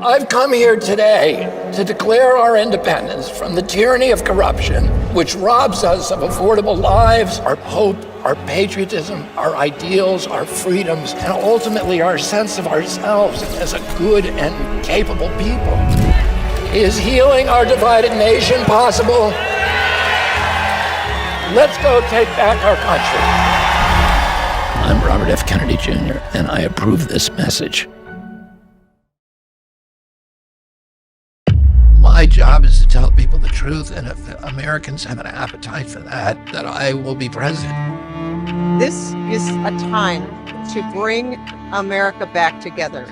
I've come here today to declare our independence from the tyranny of corruption, which robs us of affordable lives, our hope, our patriotism, our ideals, our freedoms, and ultimately our sense of ourselves as a good and capable people. Is healing our divided nation possible? Let's go take back our country. I'm Robert F. Kennedy Jr., and I approve this message. My job is to tell people the truth, and if Americans have an appetite for that I will be president. This is a time to bring America back together.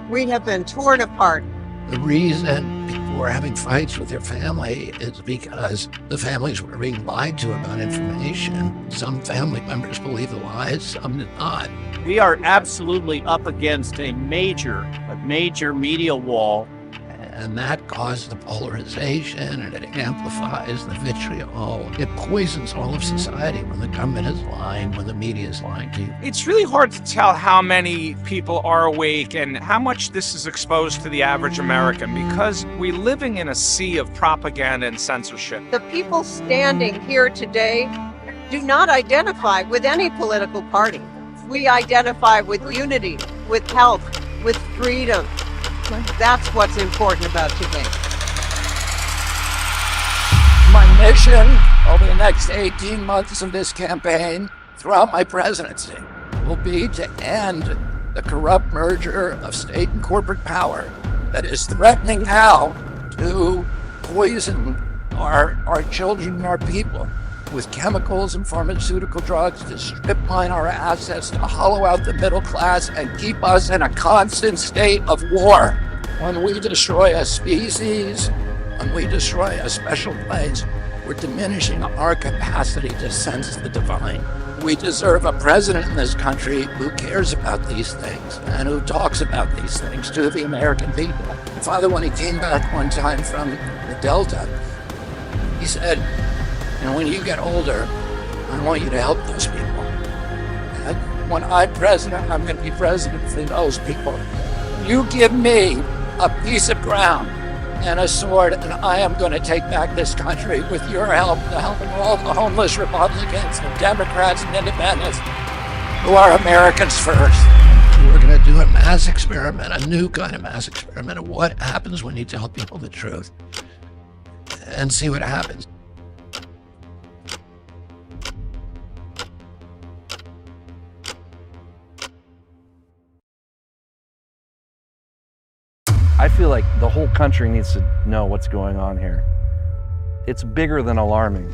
We have been torn apart. The reason people were having fights with their family is because the families were being lied to about information. Some family members believe the lies, some did not. We are absolutely up against a major media wall. And that caused the polarization, and it amplifies the vitriol. It poisons all of society when the government is lying, when the media is lying to you. It's really hard to tell how many people are awake and how much this is exposed to the average American, because we're living in a sea of propaganda and censorship. The people standing here today do not identify with any political party. We identify with unity, with health, with freedom. That's what's important about today. My mission over the next 18 months of this campaign, throughout my presidency, will be to end the corrupt merger of state and corporate power that is threatening now to poison our children and our people with chemicals and pharmaceutical drugs, to strip mine our assets, to hollow out the middle class, and keep us in a constant state of war. When we destroy a species, when we destroy a special place, we're diminishing our capacity to sense the divine. We deserve a president in this country who cares about these things and who talks about these things to the American people. My father, when he came back one time from the Delta, he said, when you get older, I want you to help those people. And when I'm president, I'm going to be president for those people. You give me a piece of ground and a sword, and I am going to take back this country with your help, the help of all the homeless Republicans and Democrats and independents who are Americans first. We're going to do a mass experiment, a new kind of mass experiment of what happens when you tell people the truth and see what happens. I feel like the whole country needs to know what's going on here. It's bigger than alarming.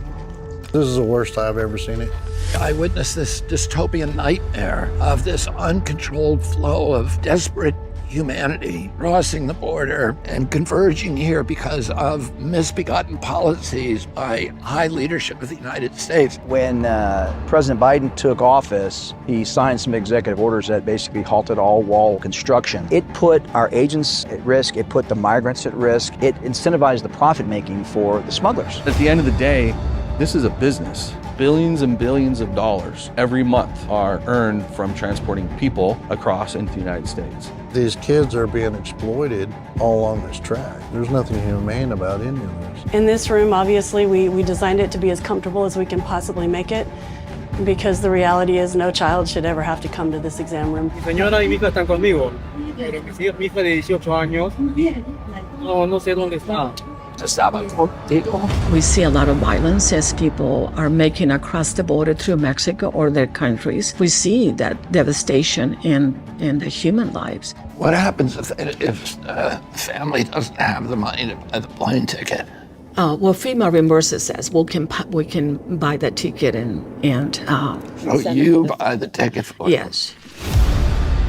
This is the worst I've ever seen it. I witnessed this dystopian nightmare of this uncontrolled flow of desperate humanity crossing the border and converging here because of misbegotten policies by high leadership of the United States. When President Biden took office, he signed some executive orders that basically halted all wall construction. It put our agents at risk, it put the migrants at risk, it incentivized the profit making for the smugglers. At the end of the day, this is a business. Billions and billions of dollars every month are earned from transporting people across into the United States. These kids are being exploited all along this track. There's nothing humane about any of this. In this room, obviously, we designed it to be as comfortable as we can possibly make it, because the reality is no child should ever have to come to this exam room. Mi señora y mi hija están conmigo, pero mi hija de 18 años, no sé dónde está. We see a lot of violence as people are making across the border through Mexico or their countries. We see that devastation in the human lives. What happens if a family doesn't have the money to buy the plane ticket? Well, FEMA reimburses us. We can buy that ticket and So you buy the ticket for them? yes.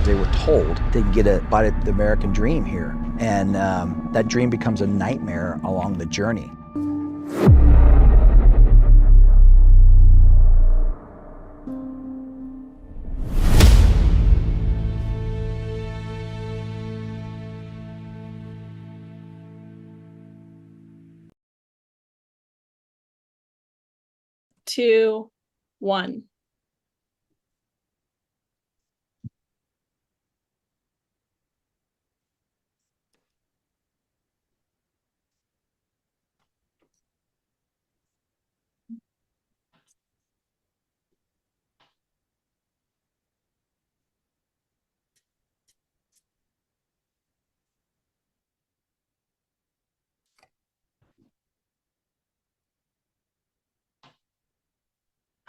They were told they could get a bite at the American dream here, and that dream becomes a nightmare along the journey. Two, one.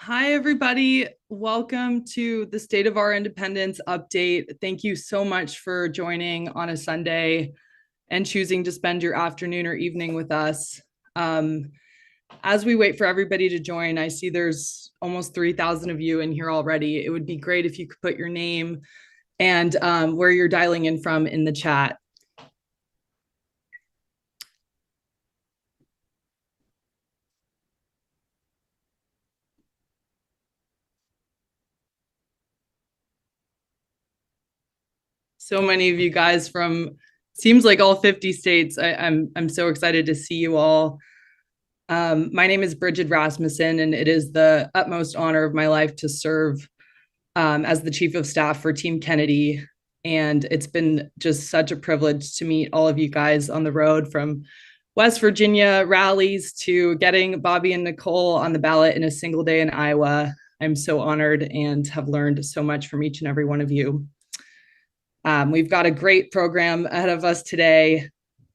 Hi, everybody. Welcome to the State of Our Independence update. Thank you so much for joining on a Sunday and choosing to spend your afternoon or evening with us. As we wait for everybody to join, I see there's almost 3,000 of you in here already. It would be great if you could put your name and where you're dialing in from in the chat. So many of you guys from seems like all 50 states. I'm so excited to see you all. My name is Bridget Rasmussen, and it is the utmost honor of my life to serve as the Chief of Staff for Team Kennedy. And it's been just such a privilege to meet all of you guys on the road, from West Virginia rallies to getting Bobby and Nicole on the ballot in a single day in Iowa. I'm so honored and have learned so much from each and every one of you. We've got a great program ahead of us today.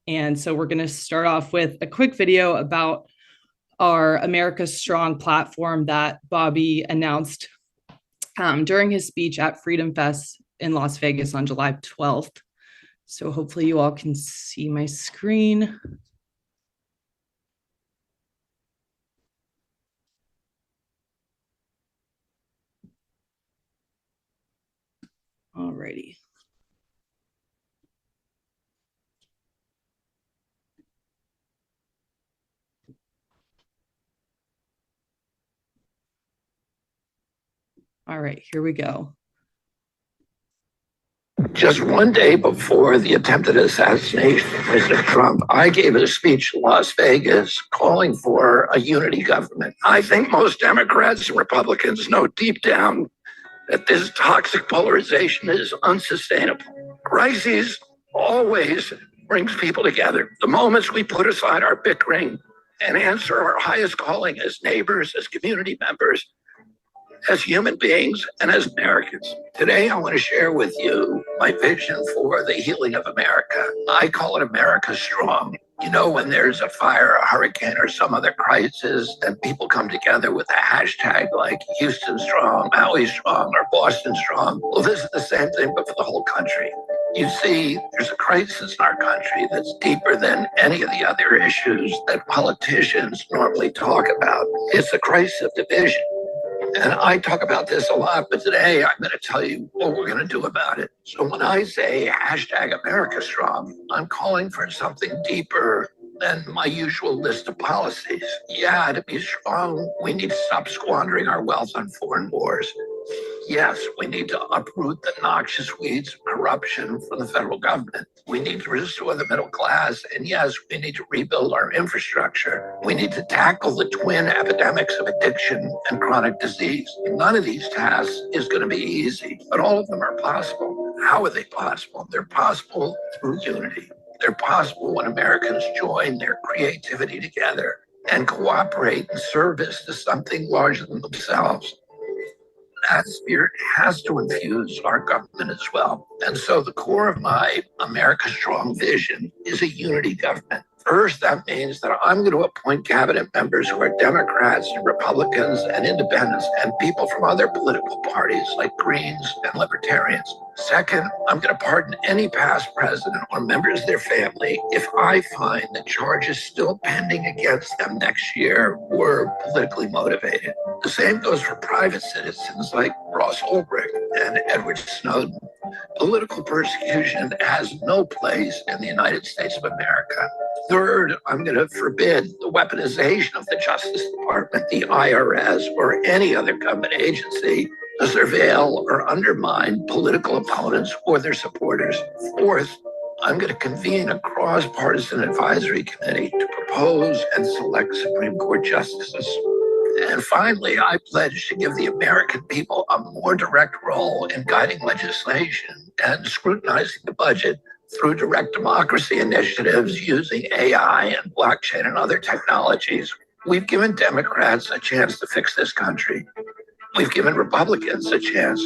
And so we're going to start off with a quick video about our America Strong platform that Bobby announced during his speech at Freedom Fest in Las Vegas on July 12th. So hopefully you all can see my screen. Alrighty. All right, here we go. Just one day before the attempted assassination of President Trump, I gave a speech in Las Vegas calling for a unity government. I think most Democrats and Republicans know deep down that this toxic polarization is unsustainable. Crises always brings people together. The moments we put aside our bickering and answer our highest calling as neighbors, as community members, as human beings, and as Americans. Today, I want to share with you my vision for the healing of America. I call it America Strong. You know, when there's a fire, a hurricane, or some other crisis, and people come together with a hashtag like Houston Strong, Maui Strong, or Boston Strong. Well, this is the same thing, but for the whole country. You see, there's a crisis in our country that's deeper than any of the other issues that politicians normally talk about. It's a crisis of division. And I talk about this a lot, but today I'm going to tell you what we're going to do about it. So when I say hashtag America Strong, I'm calling for something deeper than my usual list of policies. Yeah, to be strong, we need to stop squandering our wealth on foreign wars. Yes, we need to uproot the noxious weeds of corruption from the federal government. We need to restore the middle class. And yes, we need to rebuild our infrastructure. We need to tackle the twin epidemics of addiction and chronic disease. None of these tasks is going to be easy, but all of them are possible. How are they possible? They're possible through unity. They're possible when Americans join their creativity together and cooperate in service to something larger than themselves. That spirit has to infuse our government as well. And so the core of my America Strong vision is a unity government. First, that means that I'm going to appoint cabinet members who are Democrats and Republicans and independents and people from other political parties like Greens and Libertarians. Second, I'm going to pardon any past president or members of their family if I find that charges still pending against them next year were politically motivated. The same goes for private citizens like Ross Ulbricht and Edward Snowden. Political persecution has no place in the United States of America. Third, I'm going to forbid the weaponization of the Justice Department, the IRS, or any other government agency to surveil or undermine political opponents or their supporters. Fourth, I'm going to convene a cross-partisan advisory committee to propose and select Supreme Court justices. And finally, I pledge to give the American people a more direct role in guiding legislation and scrutinizing the budget through direct democracy initiatives using AI and blockchain and other technologies. We've given Democrats a chance to fix this country. We've given Republicans a chance.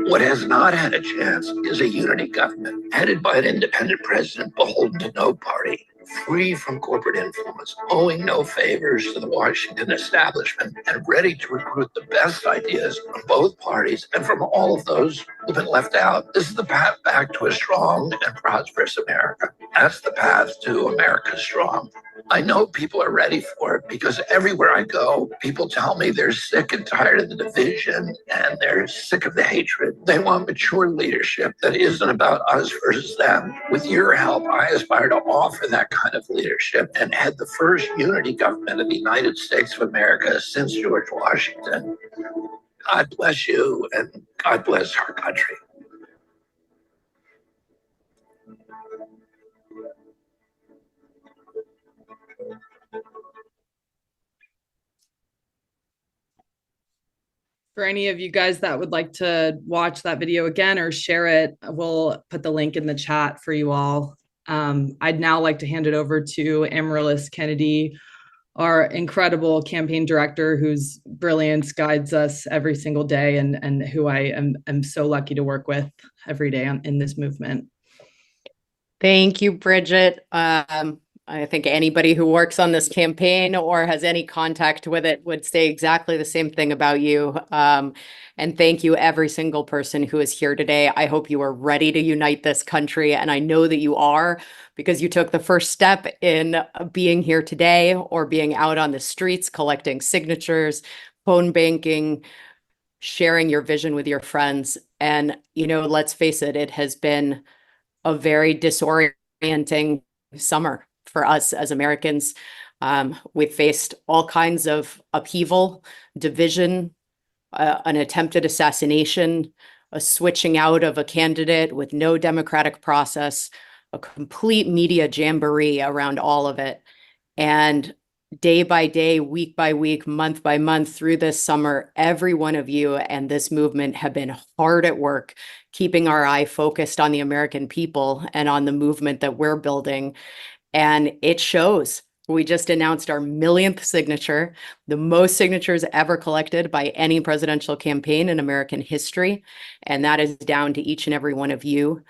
What has not had a chance is a unity government headed by an independent president beholden to no party, free from corporate influence, owing no favors to the Washington establishment, and ready to recruit the best ideas from both parties and from all of those who've been left out. This is the path back to a strong and prosperous America. That's the path to America Strong. I know people are ready for it because everywhere I go, people tell me they're sick and tired of the division and they're sick of the hatred. They want mature leadership that isn't about us versus them. With your help, I aspire to offer that kind of leadership and head the first unity government of the United States of America since George Washington. God bless you and God bless our country. For any of you guys that would like to watch that video again or share it, we'll put the link in the chat for you all. I'd now like to hand it over to Amaryllis Kennedy, our incredible campaign director whose brilliance guides us every single day and who I am so lucky to work with every day in this movement. Thank you, Bridget. I think anybody who works on this campaign or has any contact with it would say exactly the same thing about you. And thank you, every single person who is here today. I hope you are ready to unite this country. And I know that you are, because you took the first step in being here today or being out on the streets, collecting signatures, phone banking, sharing your vision with your friends. And, you know, let's face it, it has been a very disorienting summer for us as Americans. We've faced all kinds of upheaval, division, an attempted assassination, a switching out of a candidate with no democratic process, a complete media jamboree around all of it. And day by day, week by week, month by month through this summer, every one of you and this movement have been hard at work, keeping our eye focused on the American people and on the movement that we're building. And it shows. We just announced our millionth signature, the most signatures ever collected by any presidential campaign in American history. And that is down to each and every one of you.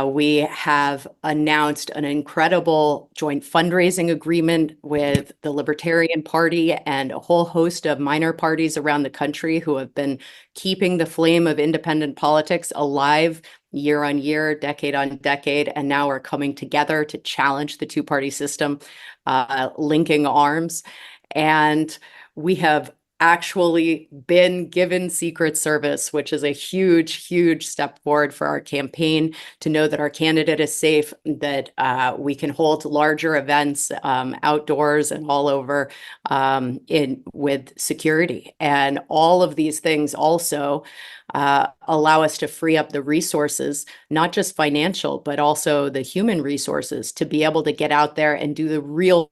We have announced an incredible joint fundraising agreement with the Libertarian Party and a whole host of minor parties around the country who have been keeping the flame of independent politics alive year on year, decade on decade, and now are coming together to challenge the two-party system, linking arms. And we have actually been given Secret Service, which is a huge, huge step forward for our campaign to know that our candidate is safe, that we can hold larger events outdoors and all over with security. And all of these things also allow us to free up the resources, not just financial, but also the human resources to be able to get out there and do the real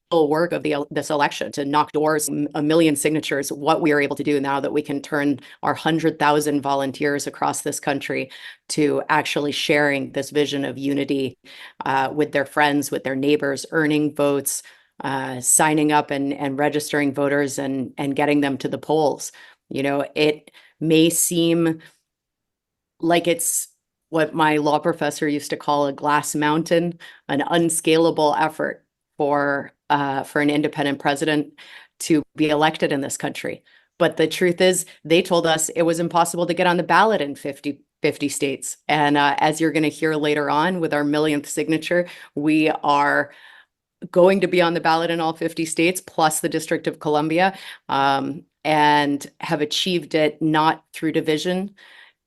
work of this election, to knock doors, a million signatures, what we are able to do now that we can turn our 100,000 volunteers across this country to actually sharing this vision of unity with their friends, with their neighbors, earning votes, signing up and registering voters and getting them to the polls. You know, it may seem like it's what my law professor used to call a glass mountain, an unscalable effort for an independent president to be elected in this country. But the truth is, they told us it was impossible to get on the ballot in 50 states. And as you're going to hear later on with our millionth signature, we are going to be on the ballot in all 50 states, plus the District of Columbia, and have achieved it not through division.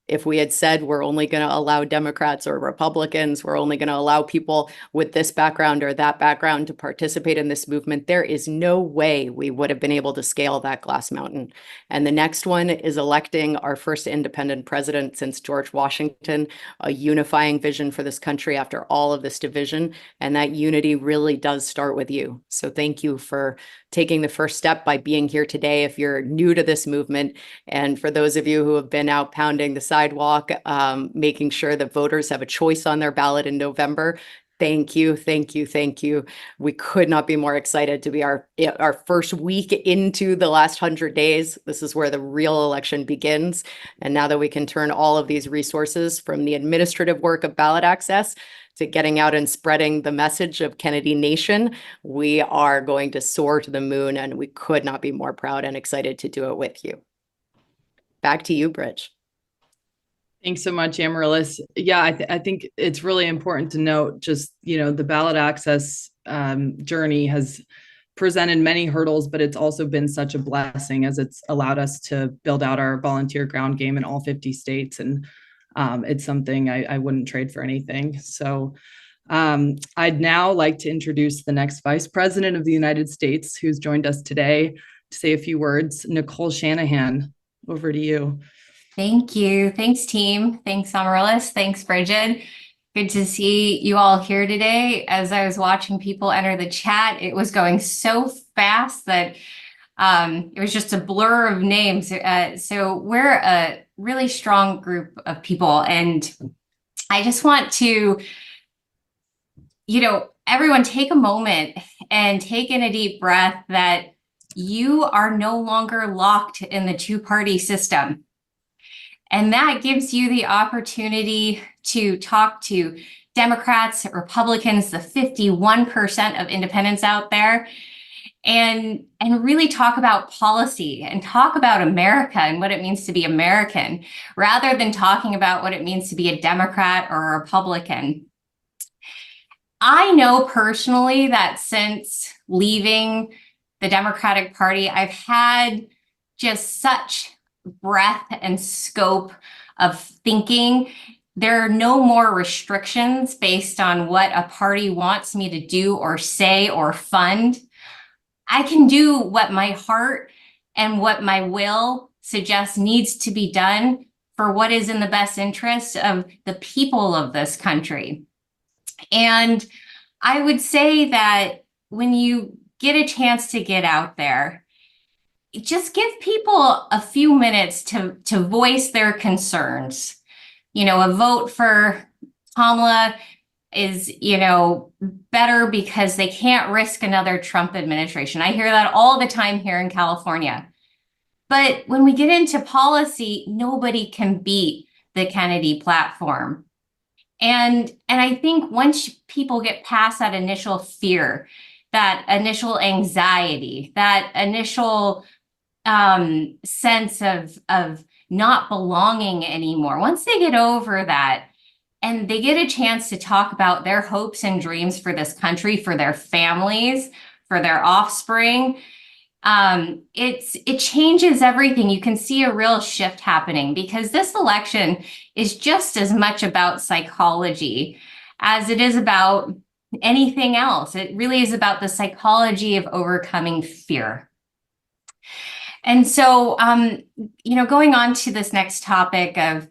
If we had said we're only going to allow Democrats or Republicans, we're only going to allow people with this background or that background to participate in this movement, there is no way we would have been able to scale that glass mountain. And the next one is electing our first independent president since George Washington, a unifying vision for this country after all of this division. And that unity really does start with you. So thank you for taking the first step by being here today if you're new to this movement. And for those of you who have been out pounding the sidewalk, making sure that voters have a choice on their ballot in November, thank you, thank you, thank you. We could not be more excited to be our first week into the last 100 days. This is where the real election begins. And now that we can turn all of these resources from the administrative work of ballot access to getting out and spreading the message of Kennedy Nation, we are going to soar to the moon, and we could not be more proud and excited to do it with you. Back to you, Bridge. Thanks so much, Amaryllis. Yeah, I think it's really important to note just, you know, the ballot access journey has presented many hurdles, but it's also been such a blessing as it's allowed us to build out our volunteer ground game in all 50 states. And it's something I wouldn't trade for anything. So I'd now like to introduce the next Vice President of the United States who's joined us today to say a few words. Nicole Shanahan, over to you. Thank you. Thanks, team. Thanks, Amaryllis. Thanks, Bridget. Good to see you all here today. As I was watching people enter the chat, it was going so fast that it was just a blur of names. So we're a really strong group of people. And I just want to, you know, everyone take a moment and take in a deep breath that you are no longer locked in the two-party system. And that gives you the opportunity to talk to Democrats, Republicans, the 51% of independents out there, and really talk about policy and talk about America and what it means to be American, rather than talking about what it means to be a Democrat or a Republican. I know personally that since leaving the Democratic Party, I've had just such breadth and scope of thinking. There are no more restrictions based on what a party wants me to do or say or fund. I can do what my heart and what my will suggests needs to be done for what is in the best interest of the people of this country. And I would say that when you get a chance to get out there, just give people a few minutes to voice their concerns. You know, a vote for Kamala is, you know, better because they can't risk another Trump administration. I hear that all the time here in California. But when we get into policy, nobody can beat the Kennedy platform. And I think once people get past that initial fear, that initial anxiety, that initial sense of not belonging anymore, once they get over that and they get a chance to talk about their hopes and dreams for this country, for their families, for their offspring, it changes everything. You can see a real shift happening because this election is just as much about psychology as it is about anything else. It really is about the psychology of overcoming fear. And so, you know, going on to this next topic of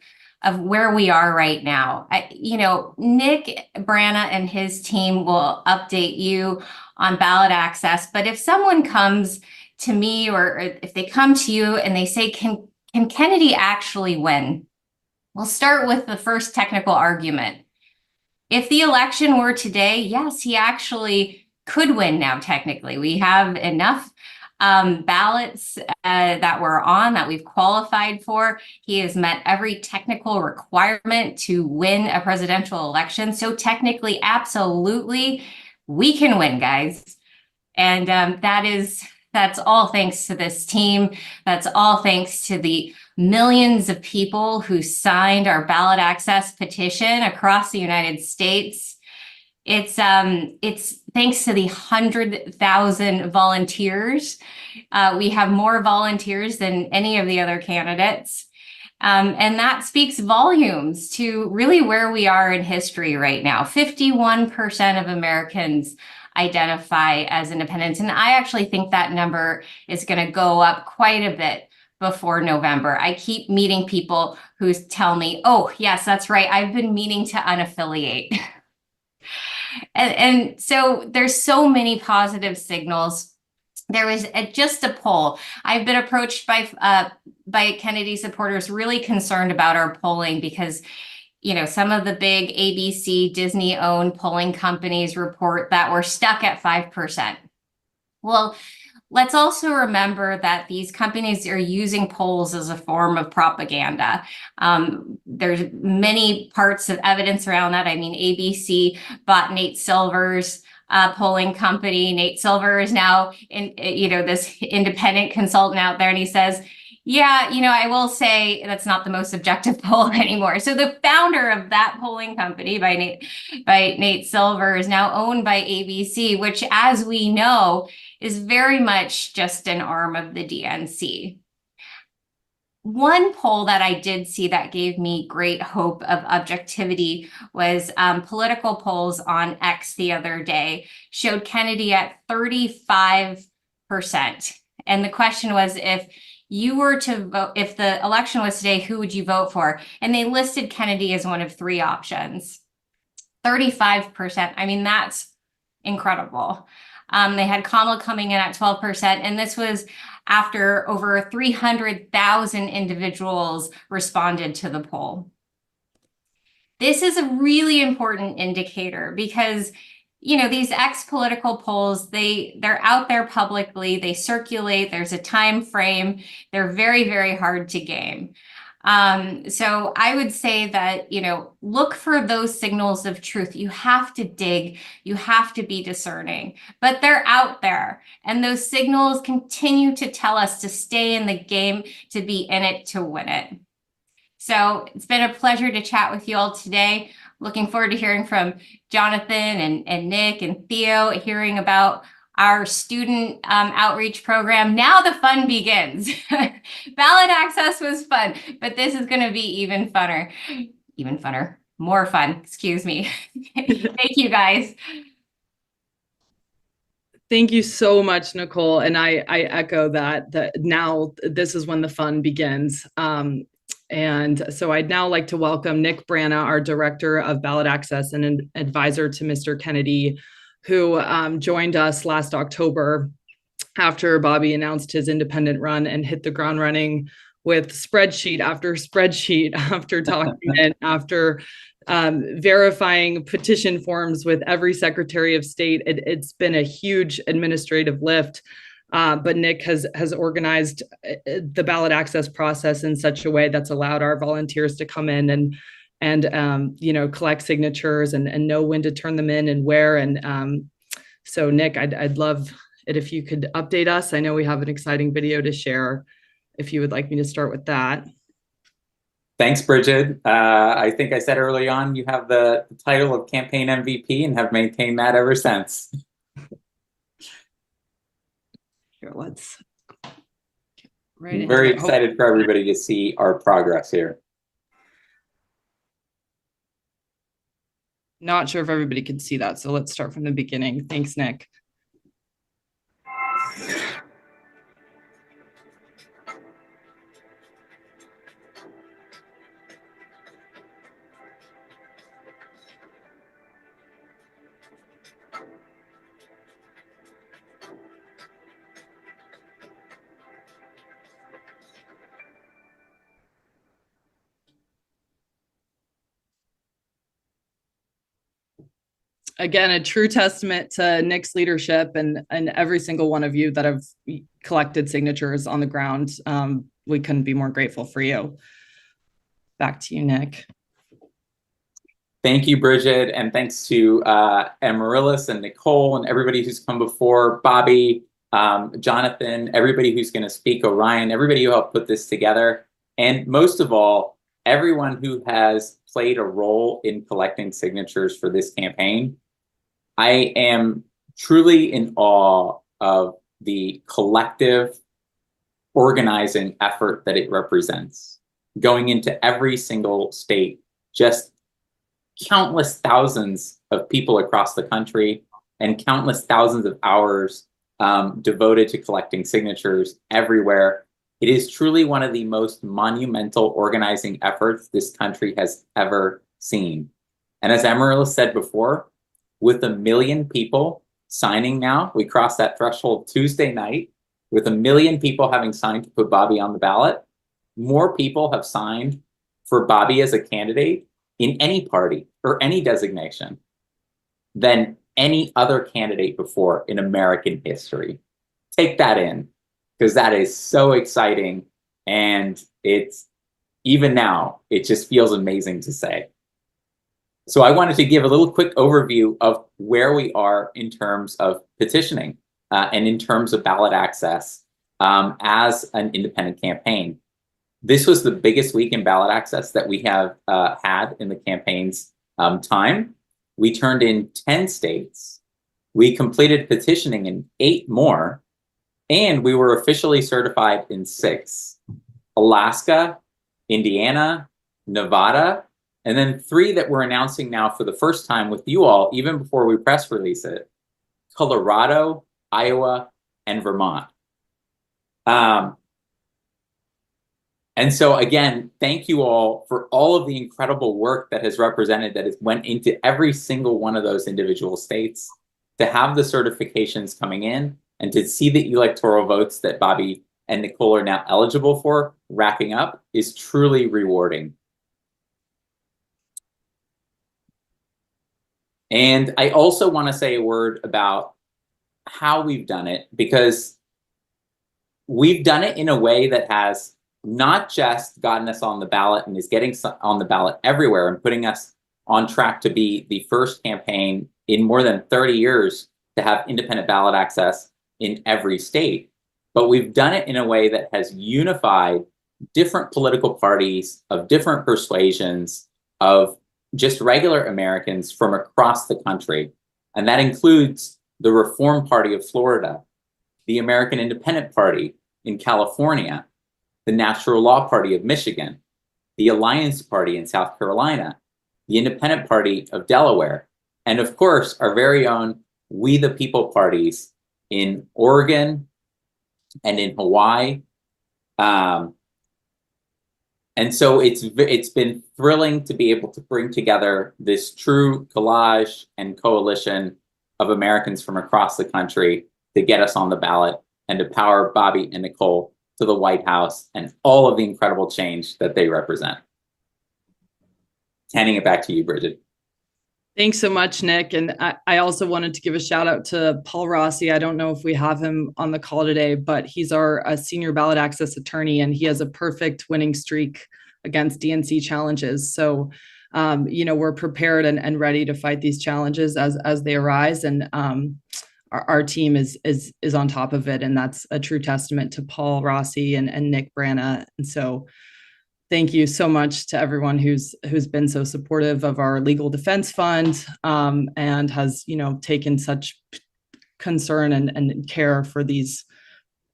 where we are right now, you know, Nick Brana and his team will update you on ballot access. But if someone comes to me, or if they come to you and they say, can Kennedy actually win? We'll start with the first technical argument. If the election were today, yes, he actually could win now, technically. We have enough ballots that we're on, that we've qualified for. He has met every technical requirement to win a presidential election. So technically, absolutely, we can win, guys. And that's all thanks to this team. That's all thanks to the millions of people who signed our ballot access petition across the United States. It's thanks to the 100,000 volunteers. We have more volunteers than any of the other candidates. And that speaks volumes to really where we are in history right now. 51% of Americans identify as independents. And I actually think that number is going to go up quite a bit before November. I keep meeting people who tell me, oh, yes, that's right, I've been meaning to unaffiliate. And so there's so many positive signals. There was just a poll. I've been approached by Kennedy supporters really concerned about our polling because, you know, some of the big ABC, Disney-owned polling companies report that we're stuck at 5%. Well, let's also remember that these companies are using polls as a form of propaganda. There's many parts of evidence around that. I mean, ABC bought Nate Silver's polling company. Nate Silver is now this independent consultant out there, and he says, yeah, you know, I will say that's not the most objective poll anymore. So the founder of that polling company by Nate Silver is now owned by ABC, which, as we know, is very much just an arm of the DNC. One poll that I did see that gave me great hope of objectivity was political polls on X the other day showed Kennedy at 35%. And the question was, if you were to vote, if the election was today, who would you vote for? And they listed Kennedy as one of three options. 35%. I mean, that's incredible. They had Kamala coming in at 12%, and this was after over 300,000 individuals responded to the poll. This is a really important indicator because, you know, these ex-political polls, they're out there publicly, they circulate, there's a time frame, they're very, very hard to game. So I would say that, you know, look for those signals of truth. You have to dig, you have to be discerning, but they're out there. And those signals continue to tell us to stay in the game, to be in it, to win it. So it's been a pleasure to chat with you all today. Looking forward to hearing from Jonathan and Nick and Theo, hearing about our student outreach program. Now the fun begins. Ballot access was fun, but this is going to be even funner, more fun, excuse me. Thank you, guys. Thank you so much, Nicole. And I echo that now this is when the fun begins. And so I'd now like to welcome Nick Brana, our Director of Ballot Access and an advisor to Mr. Kennedy, who joined us last October after Bobby announced his independent run and hit the ground running with spreadsheet after spreadsheet, after document, after verifying petition forms with every Secretary of State. It's been a huge administrative lift. But Nick has organized the ballot access process in such a way that's allowed our volunteers to come in and collect signatures and know when to turn them in and where. And so Nick, I'd love it if you could update us. I know we have an exciting video to share, if you would like me to start with that. Thanks, Bridget. I think I said early on, you have the title of campaign MVP and have maintained that ever since. Here, let's I'm very excited for everybody to see our progress here. Not sure if everybody can see that, so let's start from the beginning. Thanks, Nick. Again, a true testament to Nick's leadership and every single one of you that have collected signatures on the ground. We couldn't be more grateful for you. Back to you, Nick. Thank you, Bridget, and thanks to Amaryllis and Nicole and everybody who's come before, Bobby, Jonathan, everybody who's going to speak, Orion, everybody who helped put this together, and most of all, everyone who has played a role in collecting signatures for this campaign. I am truly in awe of the collective organizing effort that it represents. Going into every single state, just countless thousands of people across the country and countless thousands of hours devoted to collecting signatures everywhere. It is truly one of the most monumental organizing efforts this country has ever seen. And as Amaryllis said before, with 1 million people signing now, we crossed that threshold Tuesday night, with 1 million people having signed to put Bobby on the ballot, more people have signed for Bobby as a candidate in any party or any designation than any other candidate before in American history. Take that in, because that is so exciting. And it's, even now, it just feels amazing to say. So I wanted to give a little quick overview of where we are in terms of petitioning and in terms of ballot access as an independent campaign. This was the biggest week in ballot access that we have had in the campaign's time. We turned in 10 states. We completed petitioning in 8 more, and we were officially certified in 6. Alaska, Indiana, Nevada, and then 3 that we're announcing now for the first time with you all, even before we press release it: Colorado, Iowa, and Vermont. And so again, thank you all for all of the incredible work that has represented, that has went into every single one of those individual states, to have the certifications coming in and to see the electoral votes that Bobby and Nicole are now eligible for wrapping up is truly rewarding. And I also want to say a word about how we've done it, because we've done it in a way that has not just gotten us on the ballot and is getting on the ballot everywhere and putting us on track to be the first campaign in more than 30 years to have independent ballot access in every state, but we've done it in a way that has unified different political parties of different persuasions, of just regular Americans from across the country. And that includes the Reform Party of Florida, the American Independent Party in California, the Natural Law Party of Michigan, the Alliance Party in South Carolina, the Independent Party of Delaware, and of course, our very own We the People parties in Oregon and in Hawaii. And so it's been thrilling to be able to bring together this true collage and coalition of Americans from across the country to get us on the ballot and to power Bobby and Nicole to the White House and all of the incredible change that they represent. Handing it back to you, Bridget. Thanks so much, Nick. And I also wanted to give a shout out to Paul Rossi. I don't know if we have him on the call today, but he's our senior ballot access attorney, and he has a perfect winning streak against DNC challenges. So, we're prepared and ready to fight these challenges as they arise. And our team is on top of it. And that's a true testament to Paul Rossi and Nick Brana. And so thank you so much to everyone who's been so supportive of our legal defense fund, and has, taken such concern and care for these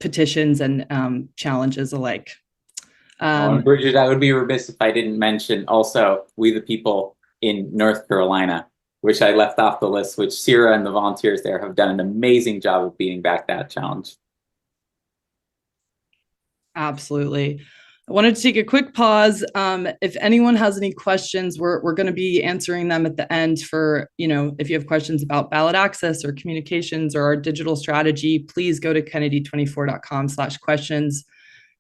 petitions and challenges alike. And Bridget, I would be remiss if I didn't mention also We the People in North Carolina, which I left off the list, which Sierra and the volunteers there have done an amazing job of beating back that challenge. Absolutely. I wanted to take a quick pause. If anyone has any questions, we're going to be answering them at the end. For, if you have questions about ballot access or communications or our digital strategy, please go to kennedy24.com/questions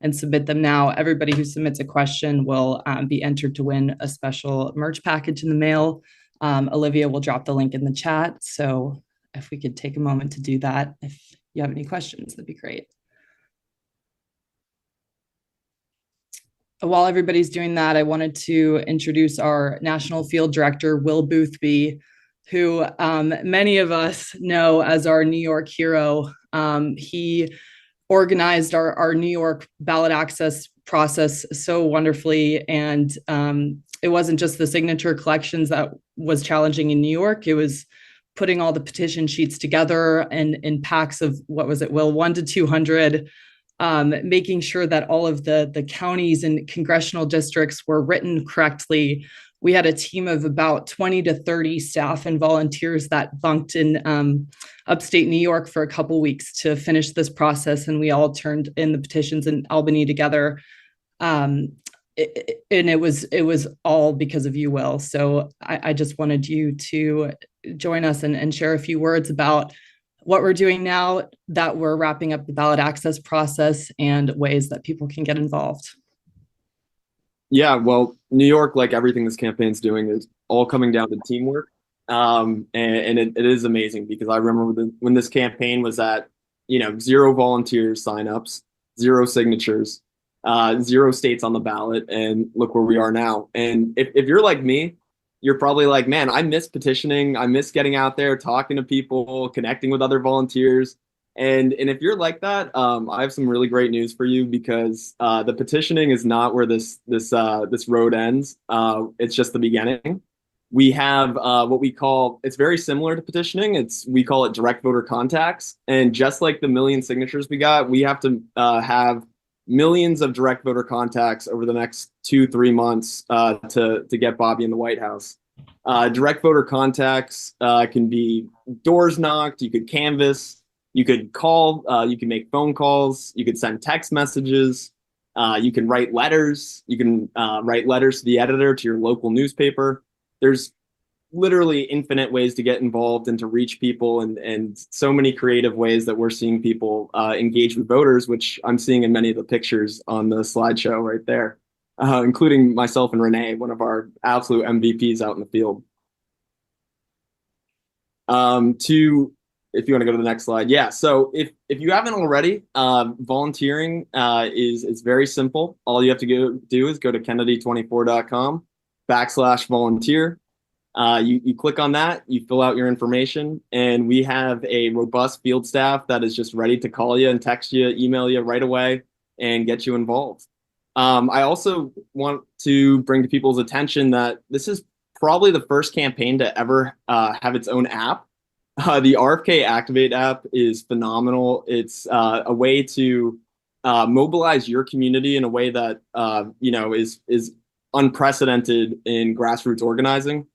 and submit them now. Everybody who submits a question will be entered to win a special merch package in the mail. Olivia will drop the link in the chat. So if we could take a moment to do that, if you have any questions, that'd be great. While everybody's doing that, I wanted to introduce our National Field Director, Will Boothby, who many of us know as our New York hero. He organized our New York ballot access process so wonderfully. And it wasn't just the signature collections that was challenging in New York. It was putting all the petition sheets together and in packs of, what was it, Will, 1 to 200, making sure that all of the counties and congressional districts were written correctly. We had a team of about 20 to 30 staff and volunteers that bunked in upstate New York for a couple weeks to finish this process, and we all turned in the petitions in Albany together. And it was all because of you, Will. So I just wanted you to join us and share a few words about what we're doing now that we're wrapping up the ballot access process and ways that people can get involved. Yeah, well, New York, like everything this campaign's doing, is all coming down to teamwork. And it is amazing, because I remember when this campaign was at, 0 volunteer signups, 0 signatures, 0 states on the ballot, and look where we are now. And if you're like me, you're probably like, man, I miss petitioning. I miss getting out there, talking to people, connecting with other volunteers. And if you're like that, I have some really great news for you, because the petitioning is not where this road ends. It's just the beginning. We have what we call, it's very similar to petitioning. We call it direct voter contacts. And just like the million signatures we got, we have to have millions of direct voter contacts over the next 2-3 months to get Bobby in the White House. Direct voter contacts can be doors knocked, you could canvass, you could call, you can make phone calls, you could send text messages, you can write letters, you can write letters to the editor, to your local newspaper. There's literally infinite ways to get involved and to reach people, and so many creative ways that we're seeing people engage with voters, which I'm seeing in many of the pictures on the slideshow right there, including myself and Renee, one of our absolute MVPs out in the field. If you want to go to the next slide. Yeah, so if you haven't already, volunteering is very simple. All you have to do is go to kennedy24.com/volunteer. You click on that, you fill out your information, and we have a robust field staff that is just ready to call you and text you, email you right away, and get you involved. I also want to bring to people's attention that this is probably the first campaign to ever have its own app. The RFK Activate app is phenomenal. It's a way to mobilize your community in a way that is unprecedented in grassroots organizing.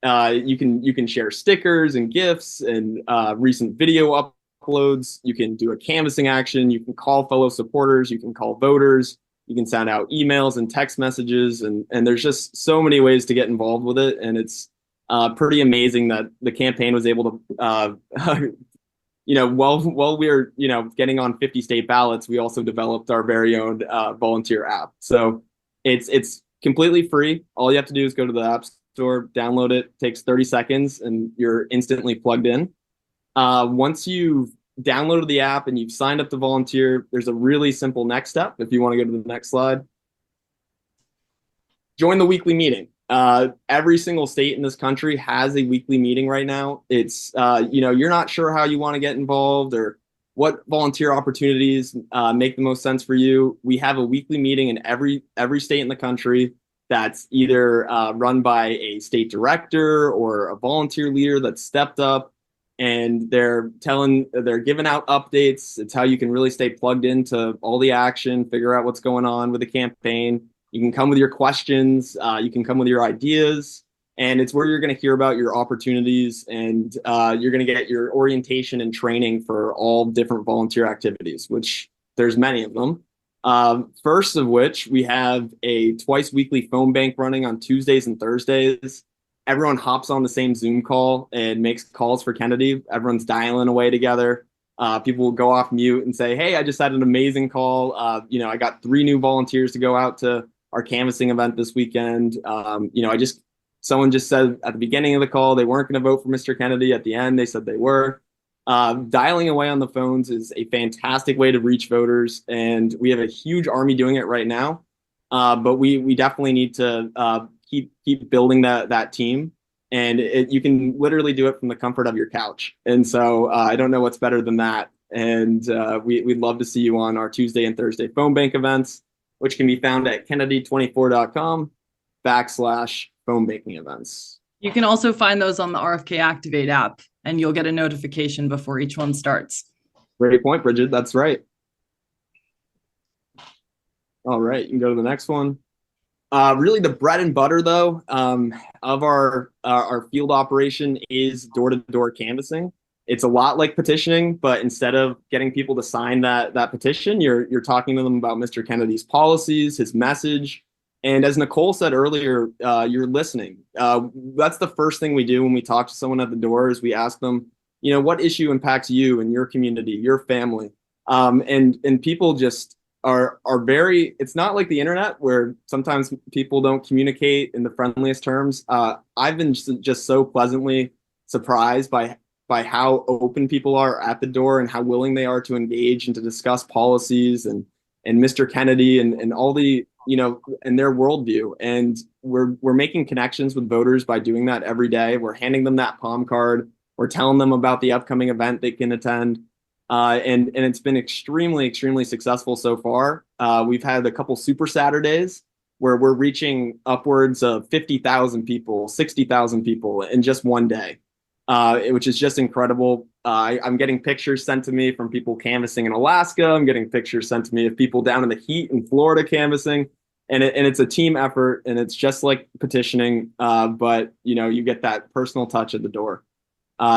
You can share stickers and GIFs and recent video uploads. You can do a canvassing action. You can call fellow supporters. You can call voters. You can send out emails and text messages. And there's just so many ways to get involved with it. And it's pretty amazing that the campaign was able to, while we were, getting on 50 state ballots, we also developed our very own volunteer app. So it's completely free. All you have to do is go to the App Store, download it. It takes 30 seconds, and you're instantly plugged in. Once you've downloaded the app and you've signed up to volunteer, there's a really simple next step. If you want to go to the next slide, join the weekly meeting. Every single state in this country has a weekly meeting right now. It's, you're not sure how you want to get involved or what volunteer opportunities make the most sense for you. We have a weekly meeting in every state in the country that's either run by a state director or a volunteer leader that's stepped up, and they're giving out updates. It's how you can really stay plugged into all the action, figure out what's going on with the campaign. You can come with your questions, you can come with your ideas, and it's where you're going to hear about your opportunities, and you're going to get your orientation and training for all different volunteer activities, which there's many of them. First of which, we have a twice weekly phone bank running on Tuesdays and Thursdays. Everyone hops on the same Zoom call and makes calls for Kennedy. Everyone's dialing away together. People will go off mute and say, hey, I just had an amazing call. I got 3 new volunteers to go out to our canvassing event this weekend. Someone just said at the beginning of the call they weren't going to vote for Mr. Kennedy. At the end, they said they were. Dialing away on the phones is a fantastic way to reach voters, and we have a huge army doing it right now. But we definitely need to keep building that team, and you can literally do it from the comfort of your couch. And so I don't know what's better than that. And we'd love to see you on our Tuesday and Thursday phone bank events, which can be found at kennedy24.com/phone banking events. You can also find those on the RFK Activate app, and you'll get a notification before each one starts. Great point, Bridget. That's right. All right, you can go to the next one. Really, the bread and butter, though, of our field operation is door-to-door canvassing. It's a lot like petitioning, but instead of getting people to sign that petition, you're talking to them about Mr. Kennedy's policies, his message. And as Nicole said earlier, you're listening. That's the first thing we do when we talk to someone at the door is we ask them, what issue impacts you and your community, your family? And people just are very, it's not like the internet where sometimes people don't communicate in the friendliest terms. I've been just so pleasantly surprised by how open people are at the door and how willing they are to engage and to discuss policies and Mr. Kennedy and all the, and their worldview. And we're making connections with voters by doing that every day. We're handing them that palm card. We're telling them about the upcoming event they can attend. And it's been extremely, extremely successful so far. We've had a couple Super Saturdays where we're reaching upwards of 50,000 people, 60,000 people in just one day, which is just incredible. I'm getting pictures sent to me from people canvassing in Alaska. I'm getting pictures sent to me of people down in the heat in Florida canvassing. And it's a team effort, and it's just like petitioning, but you get that personal touch at the door.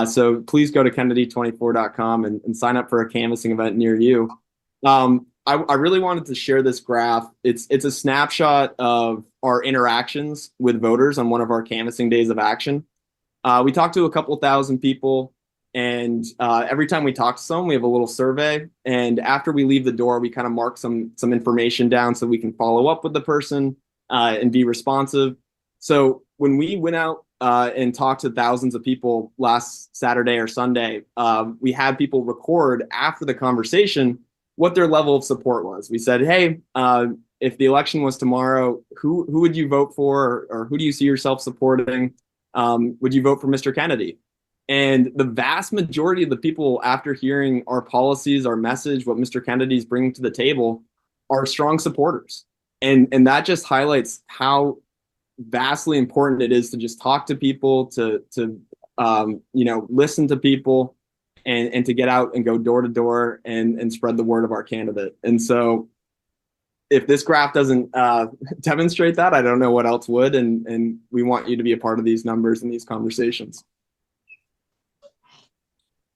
So please go to kennedy24.com and sign up for a canvassing event near you. I really wanted to share this graph. It's a snapshot of our interactions with voters on one of our canvassing days of action. We talked to a couple thousand people, and every time we talk to someone, we have a little survey. And after we leave the door, we kind of mark some information down so we can follow up with the person and be responsive. So when we went out and talked to thousands of people last Saturday or Sunday, we had people record after the conversation what their level of support was. We said, hey, if the election was tomorrow, who would you vote for, or who do you see yourself supporting? Would you vote for Mr. Kennedy? And the vast majority of the people, after hearing our policies, our message, what Mr. Kennedy's bringing to the table, are strong supporters. And that just highlights how vastly important it is to just talk to people, to listen to people, and to get out and go door to door and spread the word of our candidate. And so if this graph doesn't demonstrate that, I don't know what else would. And we want you to be a part of these numbers and these conversations.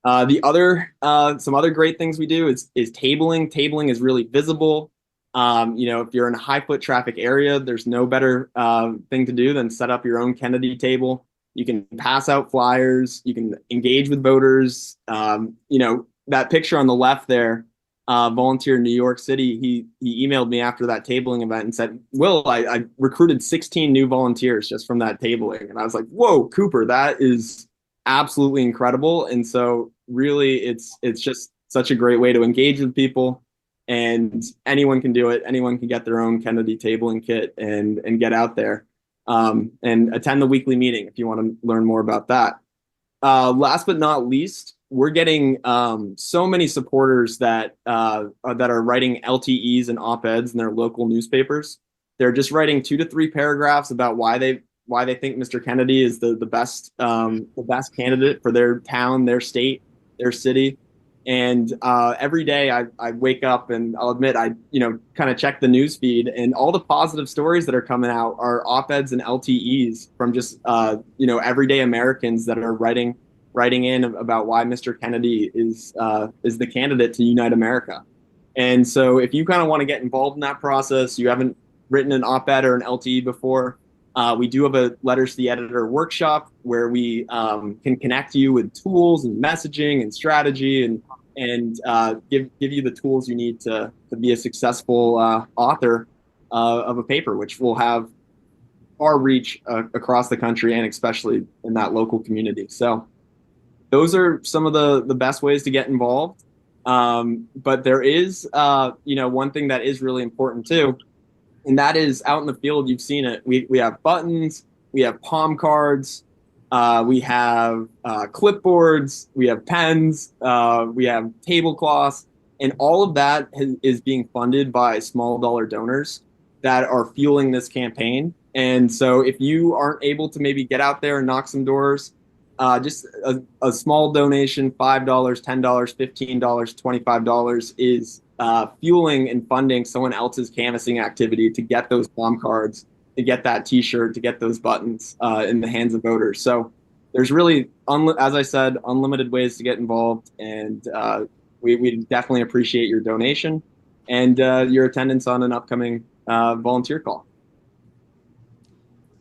The other some other great things we do is tabling. Tabling is really visible. If you're in a high foot traffic area, there's no better thing to do than set up your own Kennedy table. You can pass out flyers. You can engage with voters. That picture on the left there, volunteer in New York City. He emailed me after that tabling event and said, "Will, I recruited 16 new volunteers just from that tabling." And I was like, "Whoa, Cooper, that is absolutely incredible." And so really it's just such a great way to engage with people, and anyone can do it. Anyone can get their own Kennedy tabling kit and get out there and attend the weekly meeting if you want to learn more about that. Last but not least, we're getting so many supporters that are writing LTEs and op-eds in their local newspapers. They're just writing 2 to 3 paragraphs about why they think Mr. Kennedy is the best candidate for their town, their state, their city. And every day I wake up and I'll admit I kind of check the news feed, and all the positive stories that are coming out are op-eds and LTEs from just everyday Americans that are writing in about why Mr. Kennedy is the candidate to unite America. And so if you kind of want to get involved in that process, you haven't written an op-ed or an LTE before, we do have a Letters to the Editor workshop where we can connect you with tools and messaging and strategy and give you the tools you need to be a successful author of a paper, which will have far reach across the country and especially in that local community. So those are some of the best ways to get involved. But there is, one thing that is really important too, and that is out in the field. You've seen it. We have buttons, we have palm cards, we have clipboards, we have pens, we have tablecloths, and all of that is being funded by small dollar donors that are fueling this campaign. And so if you aren't able to maybe get out there and knock some doors, just a small donation, $5, $10, $15, $25 is fueling and funding someone else's canvassing activity to get those palm cards, to get that T-shirt, to get those buttons in the hands of voters. So there's really, as I said, unlimited ways to get involved, and we definitely appreciate your donation and your attendance on an upcoming volunteer call.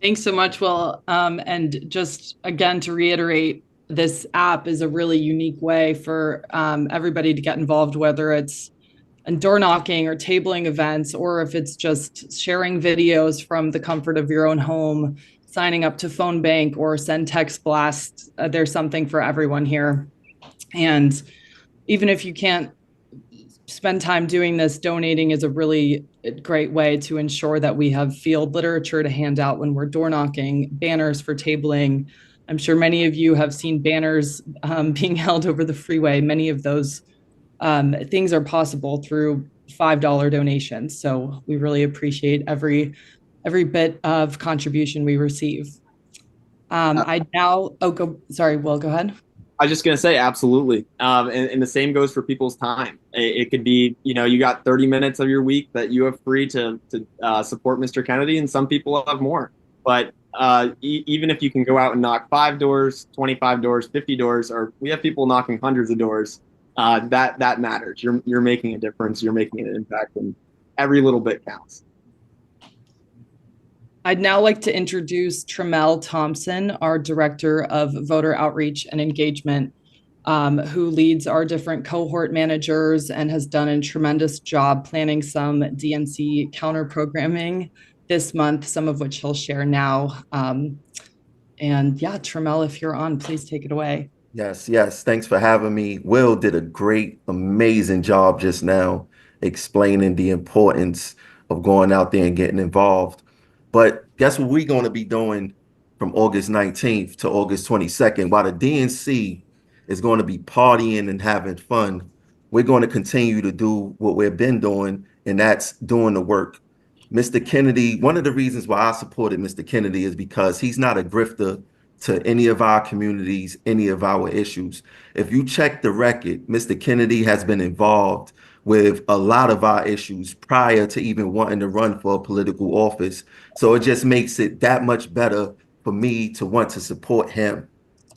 Thanks so much, Will. And just again, to reiterate, this app is a really unique way for everybody to get involved, whether it's in door knocking or tabling events, or if it's just sharing videos from the comfort of your own home, signing up to phone bank or send text blasts. There's something for everyone here. And even if you can't spend time doing this, donating is a really great way to ensure that we have field literature to hand out when we're door knocking, banners for tabling. I'm sure many of you have seen banners being held over the freeway. Many of those things are possible through $5 donations. So we really appreciate every bit of contribution we receive. Will, go ahead. I was just going to say, absolutely. And the same goes for people's time. It could be, you got 30 minutes of your week that you have free to support Mr. Kennedy, and some people have more. But even if you can go out and knock 5 doors, 25 doors, 50 doors, or we have people knocking hundreds of doors, that matters. You're making a difference. You're making an impact, and every little bit counts. I'd now like to introduce Tremel Thompson, our Director of Voter Outreach and Engagement, who leads our different cohort managers and has done a tremendous job planning some DNC counter programming this month, some of which he'll share now. Tremel, if you're on, please take it away. Yes. Thanks for having me. Will did a great, amazing job just now explaining the importance of going out there and getting involved. But guess what we're going to be doing from August 19th to August 22nd? While the DNC is going to be partying and having fun, we're going to continue to do what we've been doing, and that's doing the work. Mr. Kennedy, one of the reasons why I supported Mr. Kennedy is because he's not a grifter to any of our communities, any of our issues. If you check the record, Mr. Kennedy has been involved with a lot of our issues prior to even wanting to run for a political office. So it just makes it that much better for me to want to support him.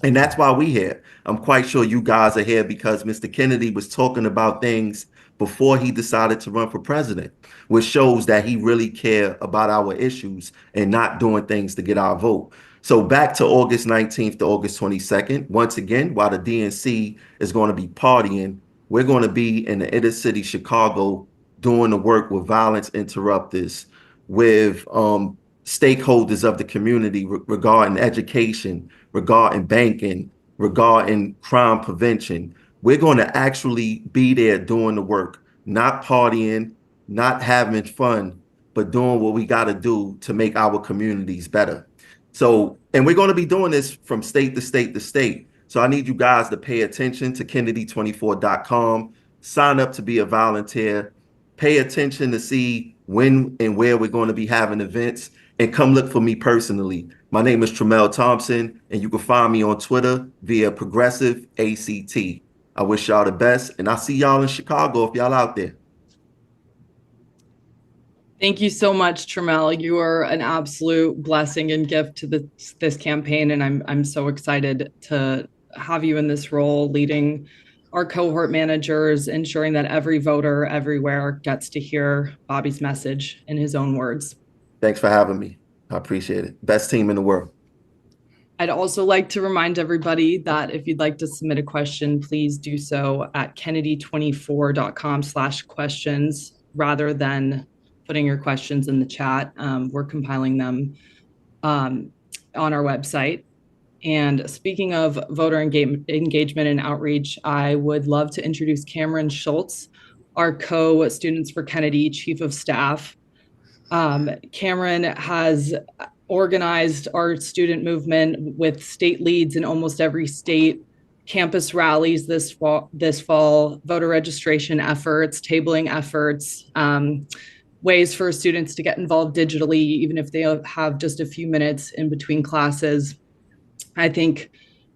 And that's why we here. I'm quite sure you guys are here because Mr. Kennedy was talking about things before he decided to run for president, which shows that he really cared about our issues and not doing things to get our vote. So back to August 19th to August 22nd, once again, while the DNC is going to be partying, we're going to be in the inner city Chicago doing the work with violence interrupters, with stakeholders of the community regarding education, regarding banking, regarding crime prevention. We're going to actually be there doing the work, not partying, not having fun, but doing what we got to do to make our communities better. So, and we're going to be doing this from state to state to state. So I need you guys to pay attention to Kennedy24.com, sign up to be a volunteer, pay attention to see when and where we're going to be having events, and come look for me personally. My name is Tramel Thompson, and you can find me on Twitter via Progressive ACT. I wish y'all the best, and I'll see y'all in Chicago if y'all out there. Thank you so much, Tramel. You are an absolute blessing and gift to this campaign, and I'm so excited to have you in this role, leading our cohort managers, ensuring that every voter everywhere gets to hear Bobby's message in his own words. Thanks for having me. I appreciate it. Best team in the world. I'd also like to remind everybody that if you'd like to submit a question, please do so at kennedy24.com/questions rather than putting your questions in the chat. We're compiling them on our website. And speaking of voter engagement and outreach, I would love to introduce Cameron Schultz, our co-Students for Kennedy Chief of Staff. Cameron has organized our student movement with state leads in almost every state, campus rallies this fall, voter registration efforts, tabling efforts, ways for students to get involved digitally, even if they have just a few minutes in between classes. I think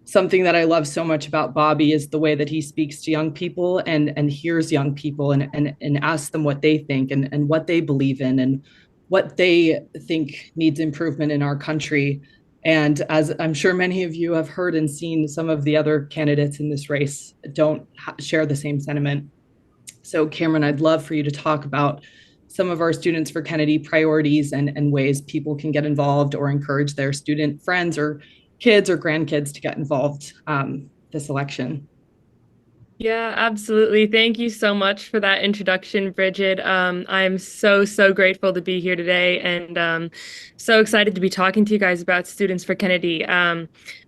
something that I love so much about Bobby is the way that he speaks to young people and hears young people and asks them what they think and what they believe in and what they think needs improvement in our country. And as I'm sure many of you have heard and seen, some of the other candidates in this race don't share the same sentiment. So Cameron, I'd love for you to talk about some of our Students for Kennedy priorities and ways people can get involved or encourage their student friends or kids or grandkids to get involved this election. Yeah, absolutely. Thank you so much for that introduction, Bridget. I'm so grateful to be here today and so excited to be talking to you guys about Students for Kennedy.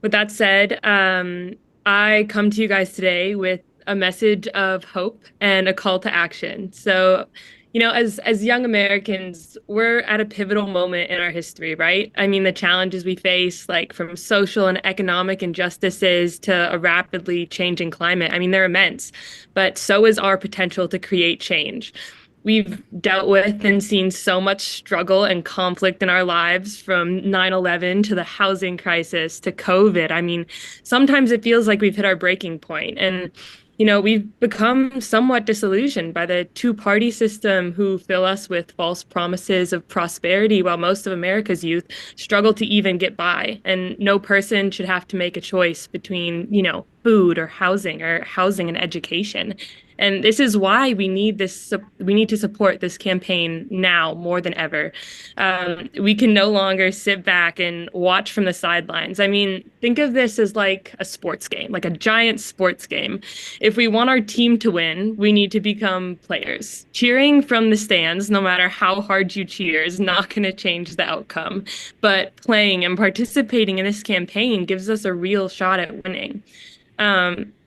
With that said, I come to you guys today with a message of hope and a call to action. So, you know, as young Americans, we're at a pivotal moment in our history, right? I mean, the challenges we face, like from social and economic injustices to a rapidly changing climate, I mean, they're immense, but so is our potential to create change. We've dealt with and seen so much struggle and conflict in our lives, from 9/11 to the housing crisis to COVID. I mean, sometimes it feels like we've hit our breaking point. And you know, we've become somewhat disillusioned by the two-party system who fill us with false promises of prosperity while most of America's youth struggle to even get by. And no person should have to make a choice between, you know, food or housing and education. And this is why we need to support this campaign now more than ever. We can no longer sit back and watch from the sidelines. I mean, think of this as like a sports game, like a giant sports game. If we want our team to win, we need to become players. Cheering from the stands, no matter how hard you cheer, is not going to change the outcome. But playing and participating in this campaign gives us a real shot at winning.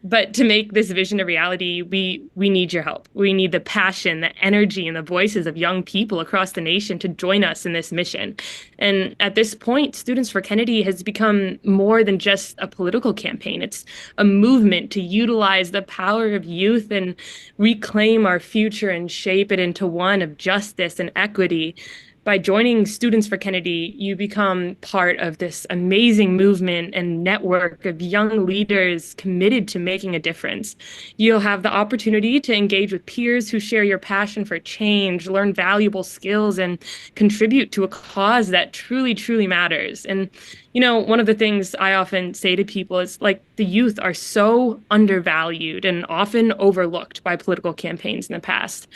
But to make this vision a reality, we need your help. We need the passion, the energy, and the voices of young people across the nation to join us in this mission. And at this point, Students for Kennedy has become more than just a political campaign. It's a movement to utilize the power of youth and reclaim our future and shape it into one of justice and equity. by joining Students for Kennedy, you become part of this amazing movement and network of young leaders committed to making a difference. You'll have the opportunity to engage with peers who share your passion for change, learn valuable skills, and contribute to a cause that truly, truly matters. And, one of the things I often say to people is like the youth are so undervalued and often overlooked by political campaigns in the past.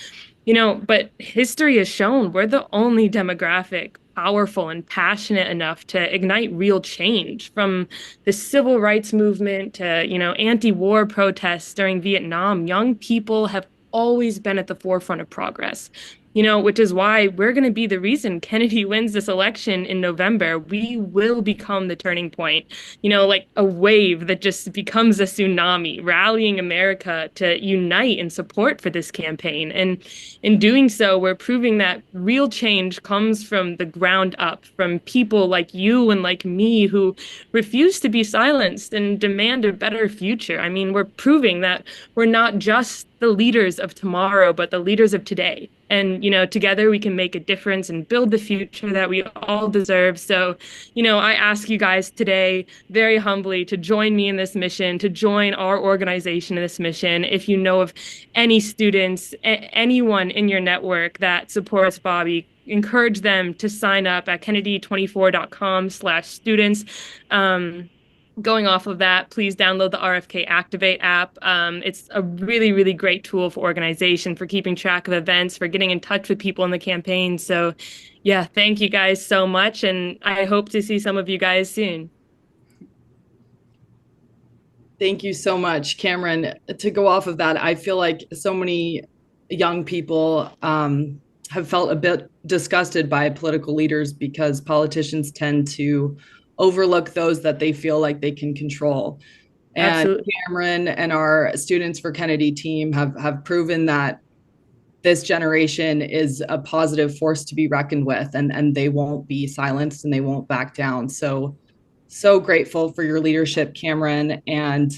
But history has shown we're the only demographic powerful and passionate enough to ignite real change, from the civil rights movement to, anti-war protests during Vietnam. Young people have always been at the forefront of progress, which is why we're going to be the reason Kennedy wins this election in November. We will become the turning point, like a wave that just becomes a tsunami, rallying America to unite in support for this campaign. And in doing so, we're proving that real change comes from the ground up, from people like you and like me who refuse to be silenced and demand a better future. I mean, we're proving that we're not just the leaders of tomorrow, but the leaders of today. And, together we can make a difference and build the future that we all deserve. So, I ask you guys today, very humbly, to join me in this mission, to join our organization in this mission. If you know of any students, anyone in your network that supports Bobby, encourage them to sign up at kennedy24.com/students. Going off of that, please download the RFK Activate app. It's a really, really great tool for organization, for keeping track of events, for getting in touch with people in the campaign. So yeah, thank you guys so much. And I hope to see some of you guys soon. Thank you so much, Cameron. To go off of that, I feel like so many young people have felt a bit disgusted by political leaders because politicians tend to overlook those that they feel like they can control. And Absolutely. Cameron and our Students for Kennedy team have proven that this generation is a positive force to be reckoned with, and they won't be silenced and they won't back down. So grateful for your leadership, Cameron. And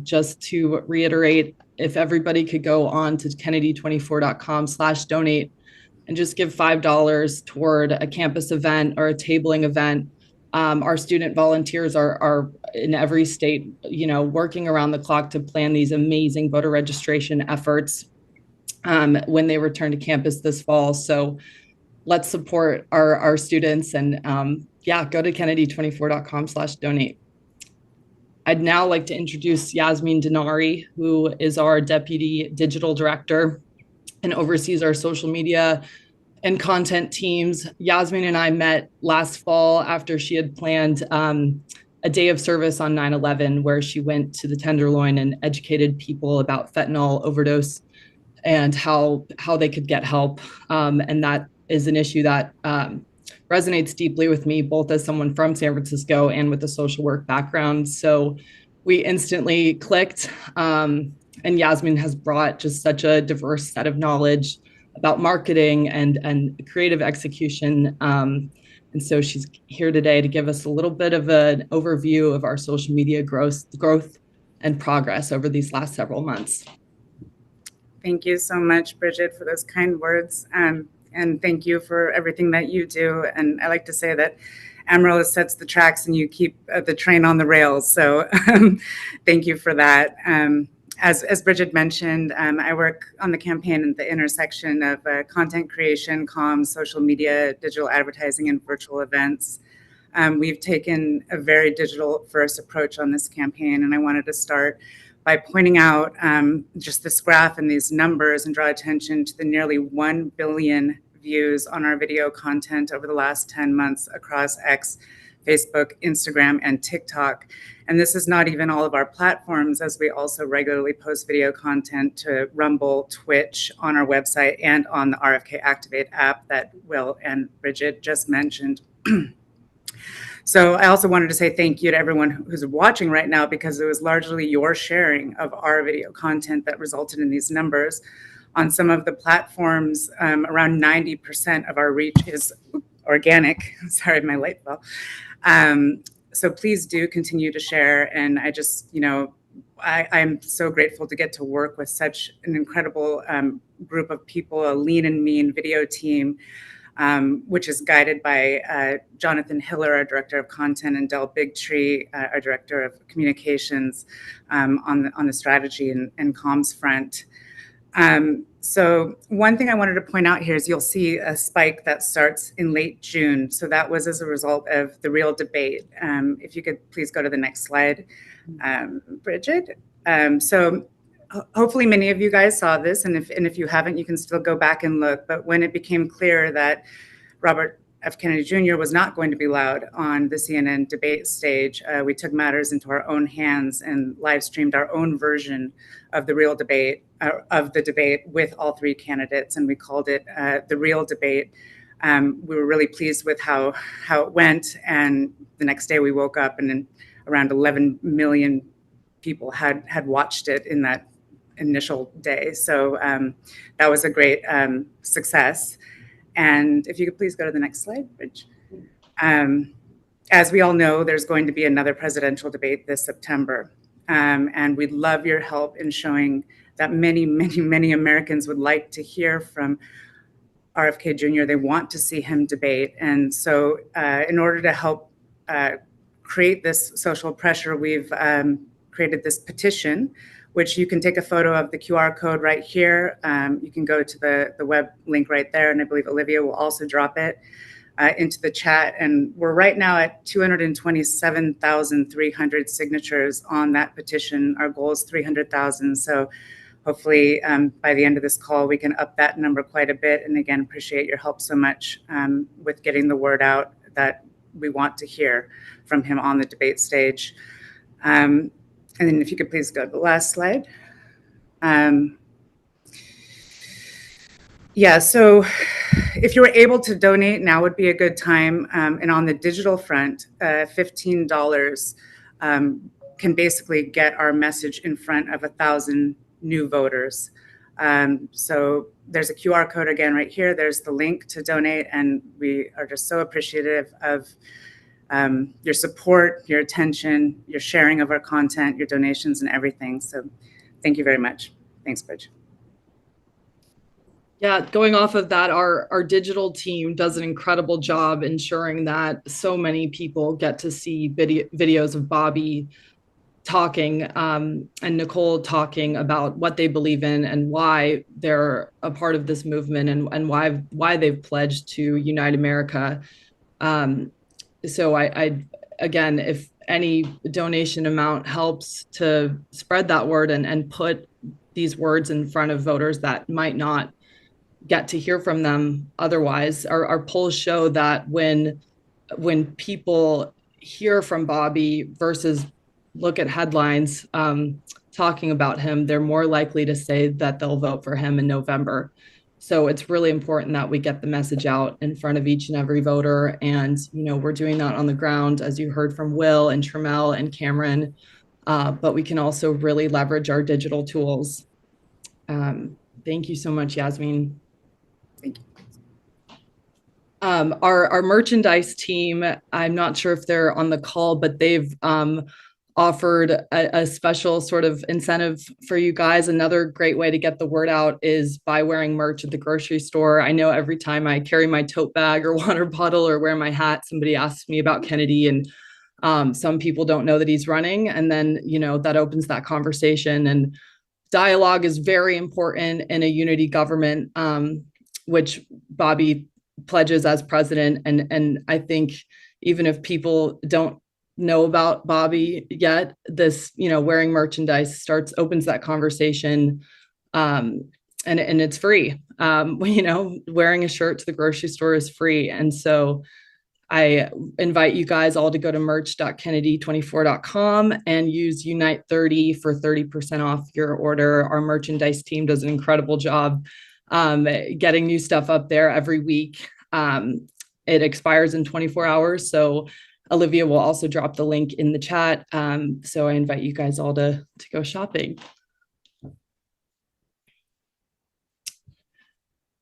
just to reiterate, if everybody could go on to kennedy24.com/donate and just give $5 toward a campus event or a tabling event. Our student volunteers are in every state, working around the clock to plan these amazing voter registration efforts when they return to campus this fall. So let's support our students and go to kennedy24.com/donate. I'd now like to introduce Yasmin Denari, who is our Deputy Digital Director and oversees our social media and content teams. Yasmin and I met last fall after she had planned a day of service on 9/11, where she went to the Tenderloin and educated people about fentanyl overdose and how they could get help. And that is an issue that resonates deeply with me, both as someone from San Francisco and with a social work background. So we instantly clicked, and Yasmin has brought just such a diverse set of knowledge about marketing and creative execution. And so she's here today to give us a little bit of an overview of our social media growth and progress over these last several months. Thank you so much, Bridget, for those kind words. And thank you for everything that you do. And I like to say that Amaryllis sets the tracks and you keep the train on the rails. So thank you for that. As Bridget mentioned, I work on the campaign at the intersection of content creation, comms, social media, digital advertising, and virtual events. We've taken a very digital-first approach on this campaign, and I wanted to start by pointing out just this graph and these numbers and draw attention to the nearly 1 billion views on our video content over the last 10 months across X, Facebook, Instagram, and TikTok. And this is not even all of our platforms, as we also regularly post video content to Rumble, Twitch, on our website, and on the RFK Activate app that Will and Bridget just mentioned. So I also wanted to say thank you to everyone who's watching right now, because it was largely your sharing of our video content that resulted in these numbers. On some of the platforms, around 90% of our reach is organic. Sorry, my light fell. So please do continue to share. And I just, I'm so grateful to get to work with such an incredible group of people, a lean and mean video team which is guided by Jonathan Hiller, our Director of Content, and Del Bigtree, our Director of Communications, on the strategy and comms front. So one thing I wanted to point out here is you'll see a spike that starts in late June. So that was as a result of the real debate. If you could please go to the next slide, Bridget. So hopefully many of you guys saw this, and if you haven't, you can still go back and look. But when it became clear that Robert F. Kennedy Jr. was not going to be allowed on the CNN debate stage, we took matters into our own hands and live streamed our own version of the real debate, of the debate with all three candidates, and we called it the real debate. We were really pleased with how it went, and the next day we woke up and then around 11 million people had watched it in that initial day. So that was a great success. And if you could please go to the next slide, Rich. As we all know, there's going to be another presidential debate this September. And we'd love your help in showing that many, many, many Americans would like to hear from RFK Jr. They want to see him debate. And so in order to help create this social pressure, we've created this petition, which you can take a photo of the QR code right here. You can go to the web link right there, and I believe Olivia will also drop it into the chat. And we're right now at 227,300 signatures on that petition. Our goal is 300,000. So hopefully by the end of this call, we can up that number quite a bit. And again, appreciate your help so much with getting the word out that we want to hear from him on the debate stage. And then if you could please go to the last slide. Yeah, so if you were able to donate, now would be a good time. And on the digital front, $15 can basically get our message in front of 1,000 new voters. So there's a QR code again right here. There's the link to donate, and we are just so appreciative of your support, your attention, your sharing of our content, your donations, and everything. So thank you very much. Thanks, Bridge. Yeah, going off of that, our digital team does an incredible job ensuring that so many people get to see videos of Bobby talking and Nicole talking about what they believe in and why they're a part of this movement and why they've pledged to unite America. So I again, if any donation amount helps to spread that word and put these words in front of voters that might not get to hear from them otherwise. Our polls show that when people hear from Bobby versus look at headlines talking about him, they're more likely to say that they'll vote for him in November. So it's really important that we get the message out in front of each and every voter. And, you know, we're doing that on the ground, as you heard from Will and Tramel and Cameron, but we can also really leverage our digital tools. Thank you so much, Yasmin. Thank you. Our merchandise team, I'm not sure if they're on the call, but they've offered a special sort of incentive for you guys. Another great way to get the word out is by wearing merch at the grocery store. I know every time I carry my tote bag or water bottle or wear my hat, somebody asks me about Kennedy, and some people don't know that he's running. And then, you know, that opens that conversation, and dialogue is very important in a unity government, which Bobby pledges as president. And I think even if people don't know about Bobby yet, this, you know, wearing merchandise opens that conversation, and it's free. You know, wearing a shirt to the grocery store is free. And so I invite you guys all to go to merch.kennedy24.com and use Unite30 for 30% off your order. Our merchandise team does an incredible job getting new stuff up there every week. It expires in 24 hours. So Olivia will also drop the link in the chat. So I invite you guys all to go shopping.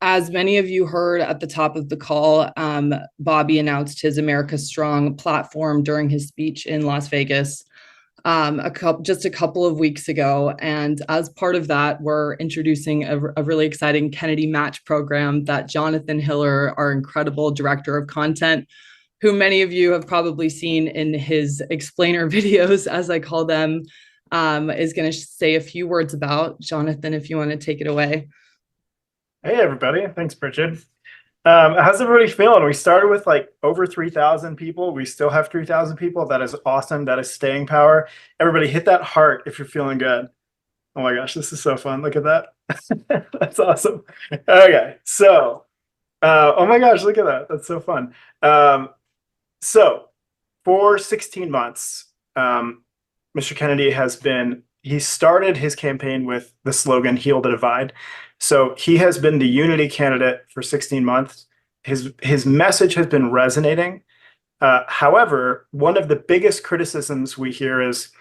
As many of you heard at the top of the call, Bobby announced his America Strong platform during his speech in Las Vegas. just a couple of weeks ago. And as part of that, we're introducing a really exciting Kennedy Match program that Jonathan Hiller, our incredible director of content, who many of you have probably seen in his explainer videos, as I call them, is going to say a few words about. Jonathan, if you want to take it away. Hey, everybody. Thanks, Bridget. How's everybody feeling? We started with like over 3,000 people. We still have 3,000 people. That is awesome. That is staying power. Everybody hit that heart if you're feeling good. Oh my gosh, this is so fun. Look at that. That's awesome. Okay, so, oh my gosh, look at that. That's so fun. So for 16 months, Mr. Kennedy he started his campaign with the slogan, Heal the Divide. So he has been the unity candidate for 16 months. His message has been resonating. However, one of the biggest criticisms we hear is,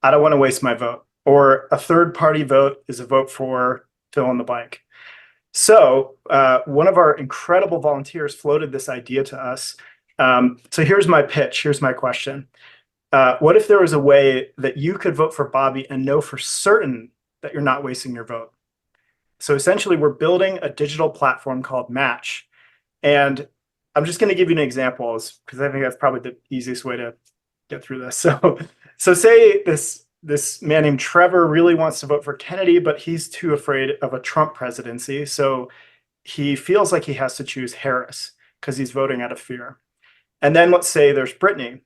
I don't want to waste my vote, or a third party vote is a vote for fill in the blank. So one of our incredible volunteers floated this idea to us. So here's my pitch. Here's my question. What if there was a way that you could vote for Bobby and know for certain that you're not wasting your vote? So essentially, we're building a digital platform called Match. And I'm just going to give you an example because I think that's probably the easiest way to get through this. So say this man named Trevor really wants to vote for Kennedy, but he's too afraid of a Trump presidency. So he feels like he has to choose Harris because he's voting out of fear. And then let's say there's Brittany.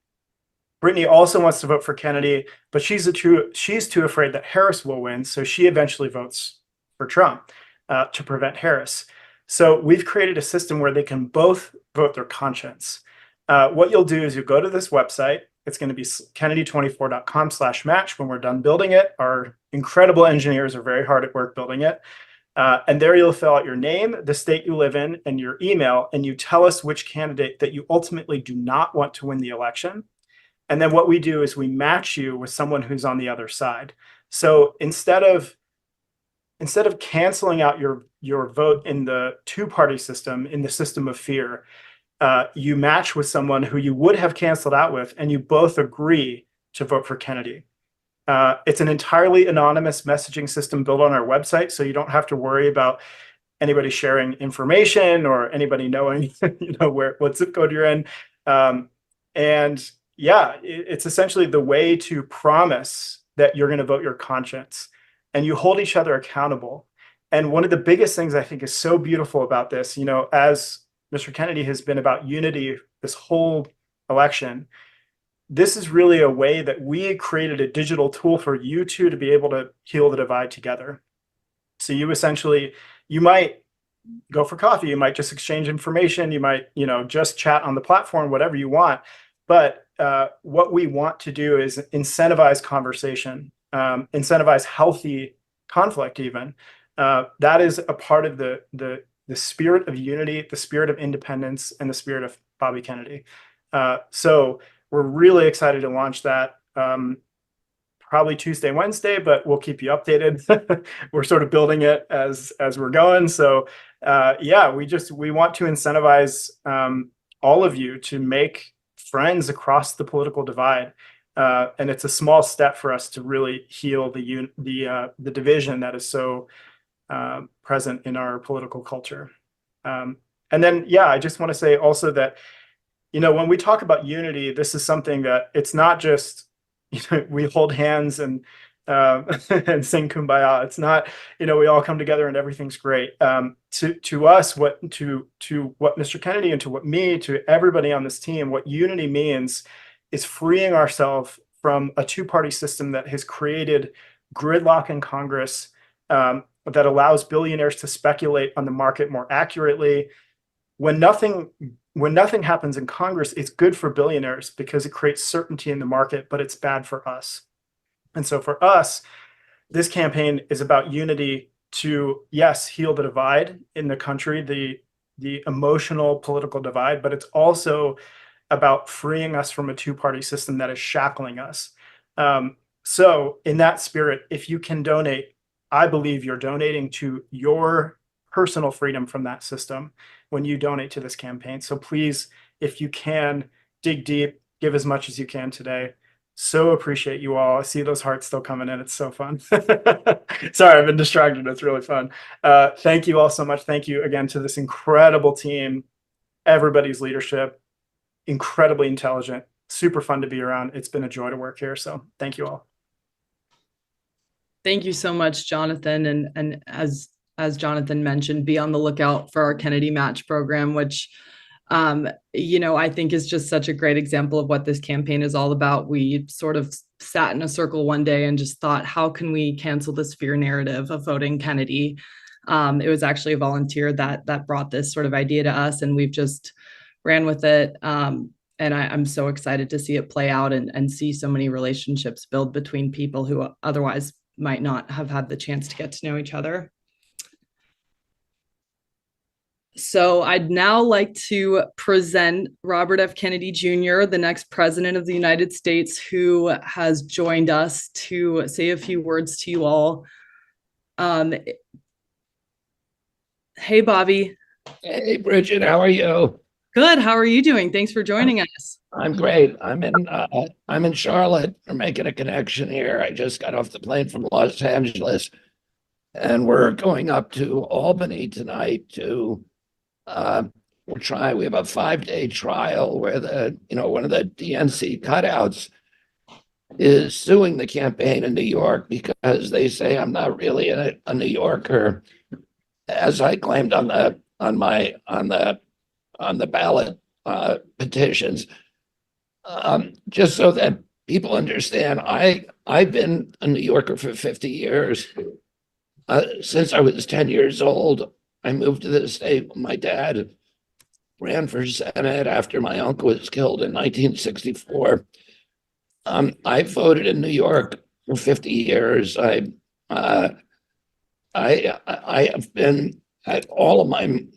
Brittany also wants to vote for Kennedy, but she's too afraid that Harris will win. So she eventually votes for Trump to prevent Harris. So we've created a system where they can both vote their conscience. What you'll do is you go to this website. It's going to be kennedy24.com/match when we're done building it. Our incredible engineers are very hard at work building it. And there you'll fill out your name, the state you live in, and your email, and you tell us which candidate that you ultimately do not want to win the election. And then what we do is we match you with someone who's on the other side. So instead of canceling out your vote in the two-party system, in the system of fear, you match with someone who you would have canceled out with, and you both agree to vote for Kennedy. It's an entirely anonymous messaging system built on our website, so you don't have to worry about anybody sharing information or anybody knowing, what zip code you're in. And yeah, it's essentially the way to promise that you're going to vote your conscience, and you hold each other accountable. And one of the biggest things I think is so beautiful about this, as Mr. Kennedy has been about unity this whole election, this is really a way that we created a digital tool for you two to be able to heal the divide together. So you might go for coffee, you might just exchange information, you might, just chat on the platform, whatever you want. But what we want to do is incentivize conversation, incentivize healthy conflict even. That is a part of the spirit of unity, the spirit of independence, and the spirit of Bobby Kennedy. So we're really excited to launch that probably Tuesday, Wednesday, but we'll keep you updated. We're sort of building it as we're going. So yeah, we want to incentivize all of you to make friends across the political divide. And it's a small step for us to really heal the division that is so present in our political culture. And then, yeah, I just want to say also that, when we talk about unity, this is something that it's not just, we hold hands and and sing Kumbaya. It's not, we all come together and everything's great. To us, to what Mr. Kennedy and to everybody on this team, what unity means is freeing ourselves from a two-party system that has created gridlock in Congress, that allows billionaires to speculate on the market more accurately. When nothing happens in Congress, it's good for billionaires because it creates certainty in the market, but it's bad for us. And so for us, this campaign is about unity to, yes, heal the divide in the country, the emotional political divide, but it's also about freeing us from a two-party system that is shackling us. So in that spirit, if you can donate, I believe you're donating to your personal freedom from that system when you donate to this campaign. So please, if you can, dig deep, give as much as you can today. So appreciate you all. I see those hearts still coming in. It's so fun. Sorry, I've been distracted. It's really fun. Thank you all so much. Thank you again to this incredible team, everybody's leadership, incredibly intelligent, super fun to be around. It's been a joy to work here. So thank you all. Thank you so much, Jonathan. And as Jonathan mentioned, be on the lookout for our Kennedy Match program, which I think is just such a great example of what this campaign is all about. We sort of sat in a circle one day and just thought, how can we cancel this fear narrative of voting Kennedy? It was actually a volunteer that brought this sort of idea to us, and we've just ran with it. And I'm so excited to see it play out and see so many relationships build between people who otherwise might not have had the chance to get to know each other. So I'd now like to present Robert F. Kennedy Jr., the next president of the United States, who has joined us to say a few words to you all. Hey, Bobby. Hey, Bridget, how are you? Good. How are you doing? Thanks for joining us. I'm great. I'm in Charlotte. We're making a connection here. I just got off the plane from Los Angeles, and we're going up to Albany tonight to we have a 5-day trial where one of the DNC cutouts is suing the campaign in New York because they say I'm not really a New Yorker, as I claimed on the ballot petitions. Just so that people understand, I've been a New Yorker for 50 years. Since I was 10 years old, I moved to the state. My dad ran for Senate after my uncle was killed in 1964. I voted in New York for 50 years. I have been at all of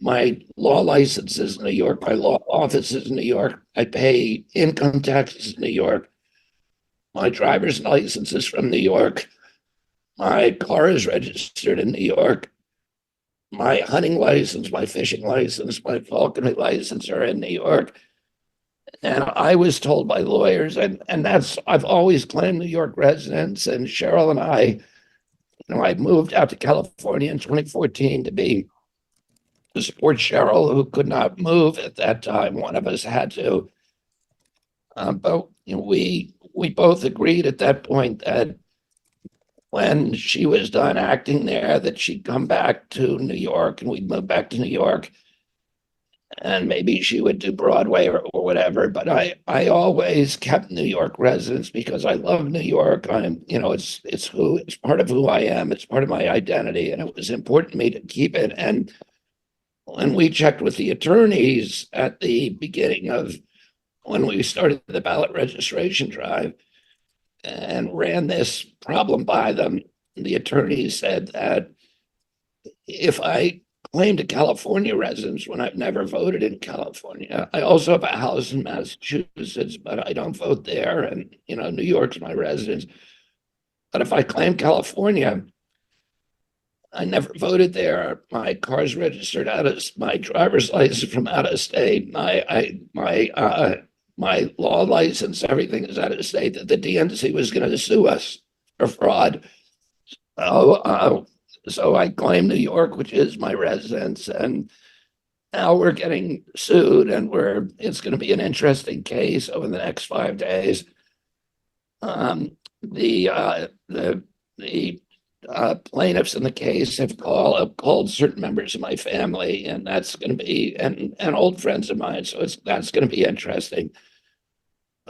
my law licenses in New York, my law offices in New York. I pay income taxes in New York. My driver's license is from New York. My car is registered in New York. My hunting license, my fishing license, my falconry license are in New York. And I was told by lawyers, and I've always claimed New York residence. And Cheryl and I moved out to California in 2014 to support Cheryl, who could not move at that time. One of us had to. But we both agreed at that point that when she was done acting there, that she'd come back to New York and we'd move back to New York. And maybe she would do Broadway or whatever. But I always kept New York residence because I love New York. It's part of who I am. It's part of my identity. And it was important to me to keep it. And when we checked with the attorneys at the beginning of when we started the ballot registration drive, and ran this problem by them, the attorney said that if I claimed a California residence when I've never voted in California, I also have a house in Massachusetts, but I don't vote there. And, New York's my residence. But if I claim California, I never voted there. My car's registered my driver's license from out of state. My law license, everything is out of state, that the DNC was going to sue us for fraud. So I claim New York, which is my residence, and now we're getting sued, and it's going to be an interesting case over the next 5 days. The plaintiffs in the case have called certain members of my family, and that's going to be and old friends of mine. So that's going to be interesting.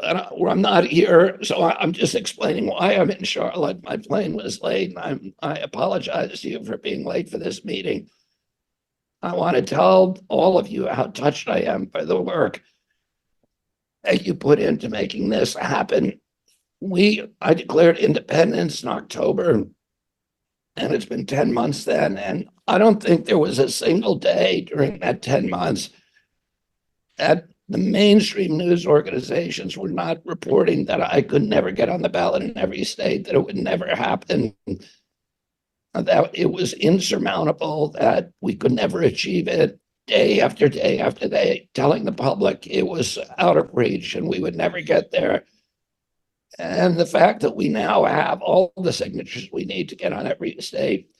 I'm not here, so I'm just explaining why I'm in Charlotte. My plane was late, and I apologize to you for being late for this meeting. I want to tell all of you how touched I am by the work that you put into making this happen. I declared independence in October, and it's been 10 months then, and I don't think there was a single day during that 10 months that the mainstream news organizations were not reporting that I could never get on the ballot in every state, that it would never happen, that it was insurmountable, that we could never achieve it, day after day after day, telling the public it was out of reach and we would never get there. And the fact that we now have all the signatures we need to get on every state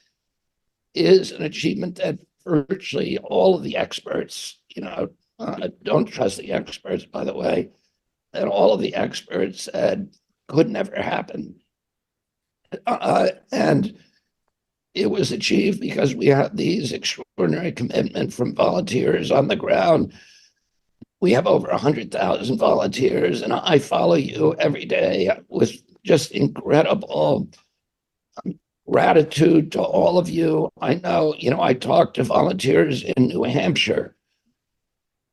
is an achievement that virtually all of the experts, don't trust the experts, by the way, and all of the experts said could never happen. And it was achieved because we had these extraordinary commitment from volunteers on the ground. We have over 100,000 volunteers, and I follow you every day with just incredible gratitude to all of you. I know, I talked to volunteers in New Hampshire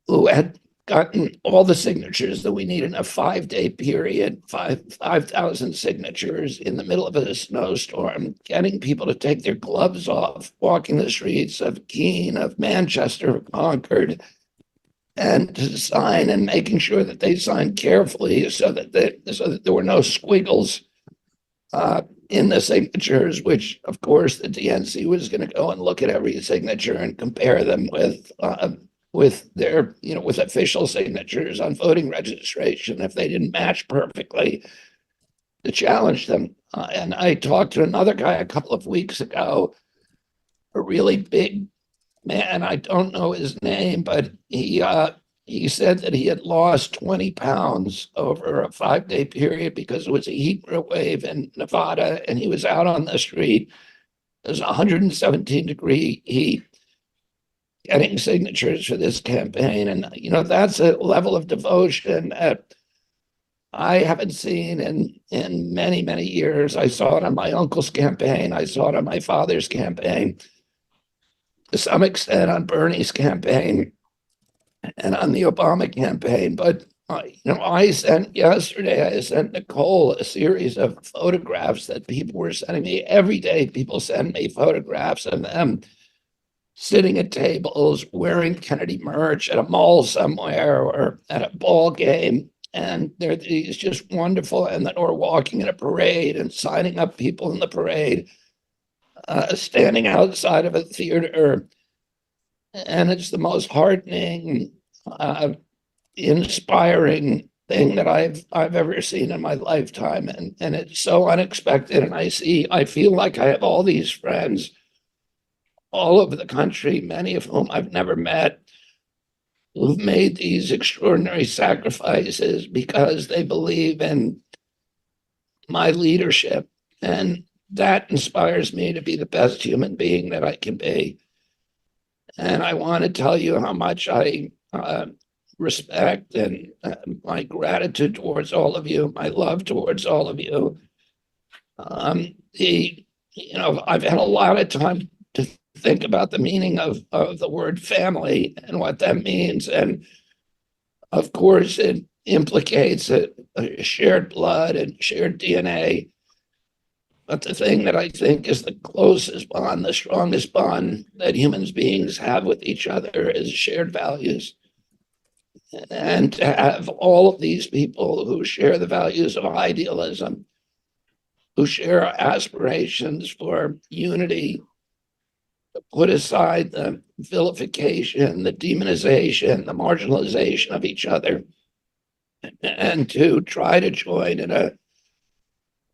who had gotten all the signatures that we need in a 5-day period, 5,000 signatures in the middle of a snowstorm, getting people to take their gloves off, walking the streets of Keene, of Manchester, of Concord, and to sign, and making sure that they signed carefully so that there were no squiggles in the signatures, which of course the DNC was going to go and look at every signature and compare them with their, with official signatures on voting registration if they didn't match perfectly, to challenge them. And I talked to another guy a couple of weeks ago, a really big man. I don't know his name, but he said that he had lost 20 pounds over a 5-day period because it was a heat wave in Nevada, and he was out on the street. It was 117-degree heat, getting signatures for this campaign. And, that's a level of devotion that I haven't seen in many, many years. I saw it on my uncle's campaign. I saw it on my father's campaign, to some extent on Bernie's campaign and on the Obama campaign. But, I sent Nicole a series of photographs that people were sending me. Every day, people send me photographs of them sitting at tables, wearing Kennedy merch at a mall somewhere or at a ball game. And they're these just wonderful, and then or walking in a parade and signing up people in the parade, standing outside of a theater. And it's the most heartening, inspiring thing that I've ever seen in my lifetime. And it's so unexpected. And I feel like I have all these friends all over the country, many of whom I've never met, who've made these extraordinary sacrifices because they believe in my leadership. And that inspires me to be the best human being that I can be. And I want to tell you how much I respect and my gratitude towards all of you, my love towards all of you. I've had a lot of time to think about the meaning of the word family and what that means. And of course, it implicates a shared blood and shared DNA. But the thing that I think is the closest bond, the strongest bond that human beings have with each other is shared values. And to have all of these people who share the values of idealism, who share aspirations for unity, to put aside the vilification, the demonization, the marginalization of each other, and to try to join in a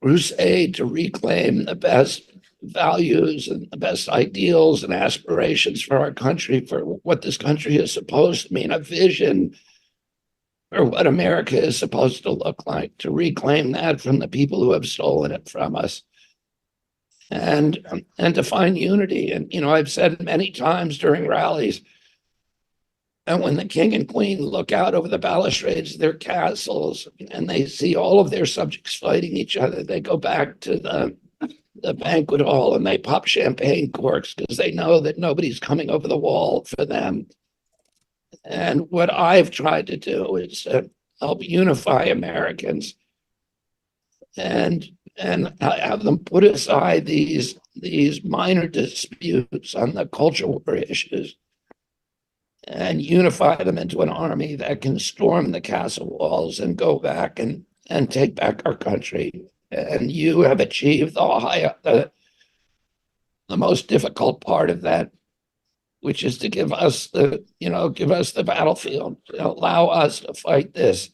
crusade to reclaim the best values and the best ideals and aspirations for our country, for what this country is supposed to mean, a vision for what America is supposed to look like, to reclaim that from the people who have stolen it from us. And to find unity. And, I've said many times during rallies, and when the king and queen look out over the balustrades of their castles and they see all of their subjects fighting each other, they go back to the banquet hall and they pop champagne corks because they know that nobody's coming over the wall for them. And what I've tried to do is help unify Americans and have them put aside these minor disputes on the cultural war issues and unify them into an army that can storm the castle walls and go back and take back our country. And you have achieved the most difficult part of that, which is to give us the battlefield, allow us to fight this.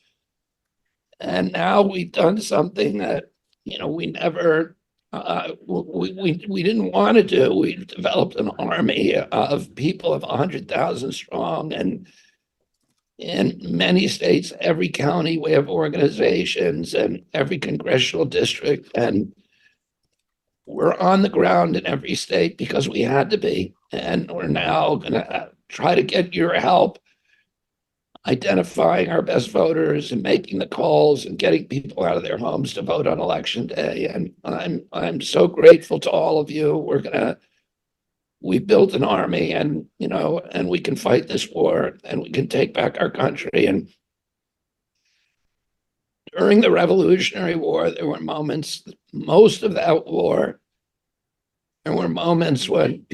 And now we've done something that, we never, we didn't want to do. We've developed an army of people of 100,000 strong. And in many states, every county, we have organizations and every congressional district. And we're on the ground in every state because we had to be. And we're now going to try to get your help identifying our best voters and making the calls and getting people out of their homes to vote on election day. And I'm so grateful to all of you. We built an army, and and we can fight this war, and we can take back our country. And during the Revolutionary War, there were moments, most of that war, there were moments when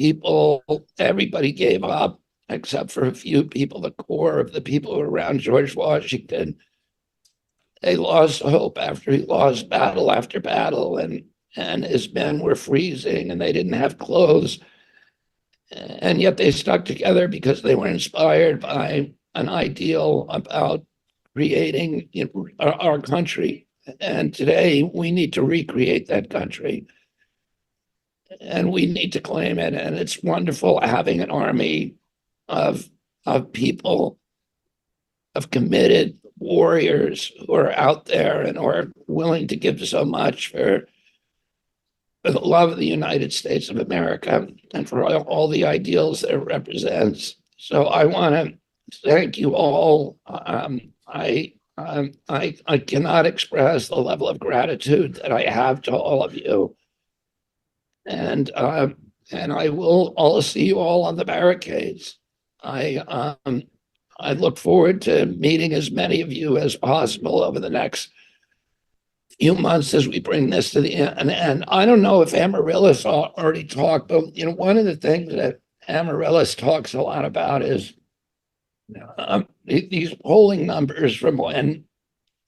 everybody gave up, except for a few people, the core of the people who were around George Washington. They lost hope after he lost battle after battle, and his men were freezing and they didn't have clothes. And yet they stuck together because they were inspired by an ideal about creating our country. And today we need to recreate that country. And we need to claim it. And it's wonderful having an army of people, of committed warriors who are out there and are willing to give so much for the love of the United States of America and for all the ideals that it represents. So I want to thank you all. I cannot express the level of gratitude that I have to all of you. And I will see you all on the barricades. I look forward to meeting as many of you as possible over the next few months as we bring this to the end. And I don't know if Amaryllis already talked, but one of the things that Amaryllis talks a lot about is these polling numbers from when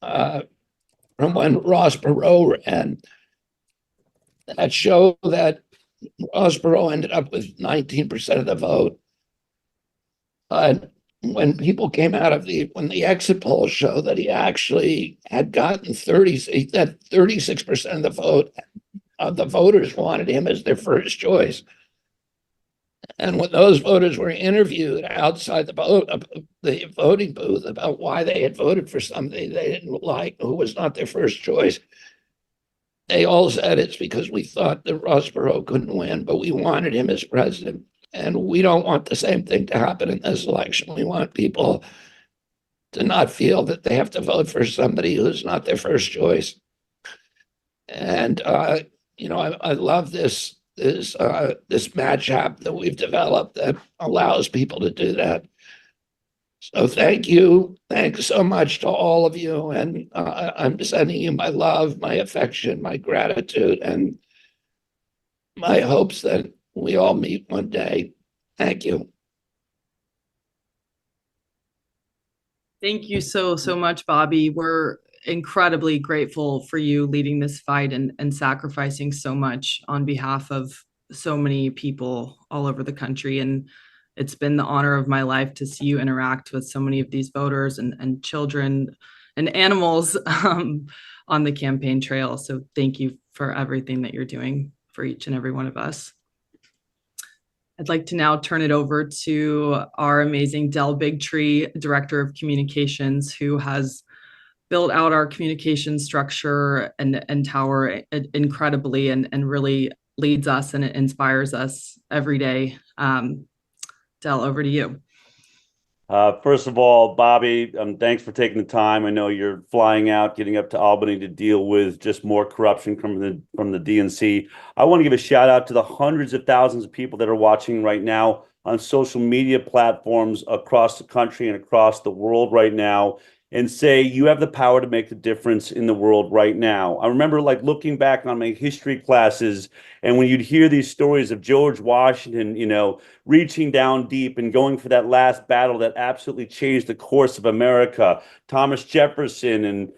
Ross Perot ran that show that Ross Perot ended up with 19% of the vote. When people came out of when the exit polls show that he actually had gotten 36% of the vote of the voters wanted him as their first choice. And when those voters were interviewed outside the voting booth about why they had voted for somebody they didn't like, who was not their first choice, they all said it's because we thought that Ross Perot couldn't win, but we wanted him as president. And we don't want the same thing to happen in this election. We want people to not feel that they have to vote for somebody who's not their first choice. And I love this match app that we've developed that allows people to do that. So thank you. Thanks so much to all of you. And I'm sending you my love, my affection, my gratitude, and my hopes that we all meet one day. Thank you. Thank you so much, Bobby. We're incredibly grateful for you leading this fight and sacrificing so much on behalf of so many people all over the country. And it's been the honor of my life to see you interact with so many of these voters and children and animals on the campaign trail. So thank you for everything that you're doing for each and every one of us. I'd like to now turn it over to our amazing Del Bigtree, Director of Communications, who has built out our communication structure and tower incredibly and really leads us and inspires us every day. Del, over to you. First of all, Bobby, thanks for taking the time. I know you're flying out, getting up to Albany to deal with just more corruption from the DNC. I want to give a shout out to the hundreds of thousands of people that are watching right now on social media platforms across the country and across the world right now, and say you have the power to make the difference in the world right now. I remember looking back on my history classes, and when you'd hear these stories of George Washington, reaching down deep and going for that last battle that absolutely changed the course of America, Thomas Jefferson, and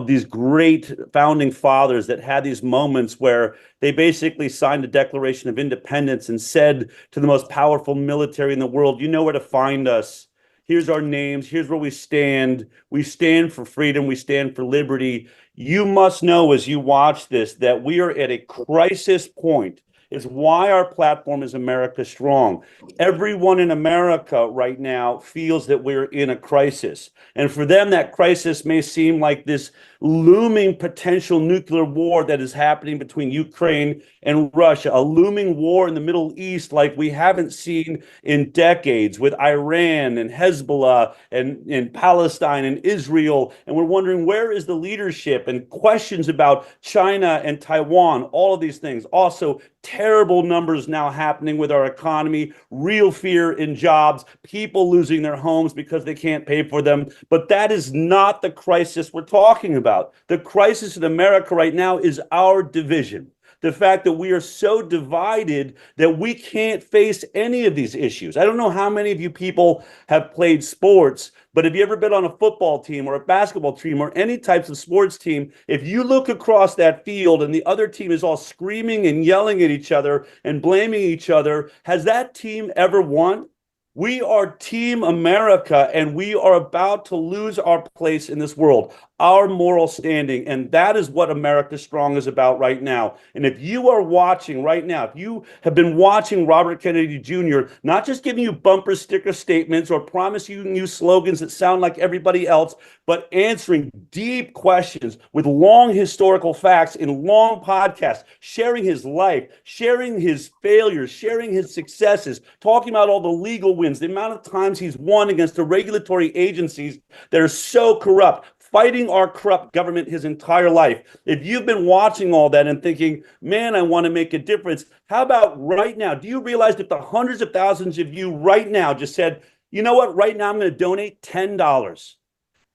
these great founding fathers that had these moments where they basically signed the Declaration of Independence and said to the most powerful military in the world, you know where to find us. here's our names, here's where we stand. We stand for freedom, we stand for liberty. You must know as you watch this that we are at a crisis point. It's why our platform is America Strong. Everyone in America right now feels that we're in a crisis. And for them, that crisis may seem like this looming potential nuclear war that is happening between Ukraine and Russia, a looming war in the Middle East like we haven't seen in decades with Iran and Hezbollah and Palestine and Israel. And we're wondering, where is the leadership, and questions about China and Taiwan, all of these things. Also, terrible numbers now happening with our economy, real fear in jobs, people losing their homes because they can't pay for them. But that is not the crisis we're talking about. The crisis in America right now is our division. The fact that we are so divided that we can't face any of these issues. I don't know how many of you people have played sports, but have you ever been on a football team or a basketball team or any types of sports team? If you look across that field and the other team is all screaming and yelling at each other and blaming each other, has that team ever won? We are Team America, and we are about to lose our place in this world, our moral standing. And that is what America Strong is about right now. And if you are watching right now, if you have been watching Robert Kennedy Jr., not just giving you bumper sticker statements or promising you slogans that sound like everybody else, but answering deep questions with long historical facts in long podcasts, sharing his life, sharing his failures, sharing his successes, talking about all the legal wins, the amount of times he's won against the regulatory agencies that are so corrupt, fighting our corrupt government his entire life. If you've been watching all that and thinking, man, I want to make a difference, how about right now? Do you realize that the hundreds of thousands of you right now just said, you know what, right now I'm going to donate $10.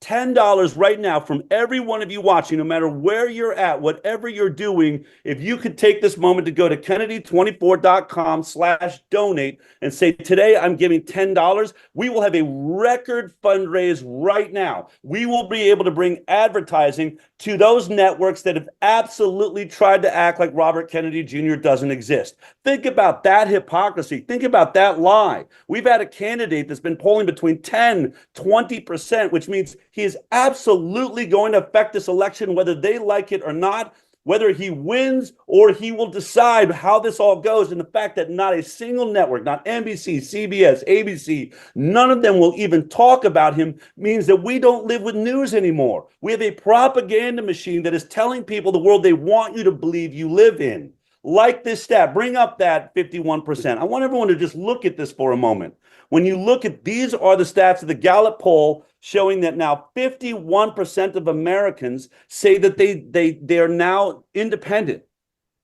$10 right now from every one of you watching, no matter where you're at, whatever you're doing. If you could take this moment to go to Kennedy24.com/donate and say, today I'm giving $10, we will have a record fundraise right now. We will be able to bring advertising to those networks that have absolutely tried to act like Robert Kennedy Jr. doesn't exist. Think about that hypocrisy. Think about that lie. We've had a candidate that's been polling between 10, 20%, which means he is absolutely going to affect this election, whether they like it or not, whether he wins or he will decide how this all goes. And the fact that not a single network, not NBC, CBS, ABC, none of them will even talk about him means that we don't live with news anymore. We have a propaganda machine that is telling people the world they want you to believe you live in. Like this stat, bring up that 51%. I want everyone to just look at this for a moment. When you look at, these are the stats of the Gallup poll showing that now 51% of Americans say that they are now independent.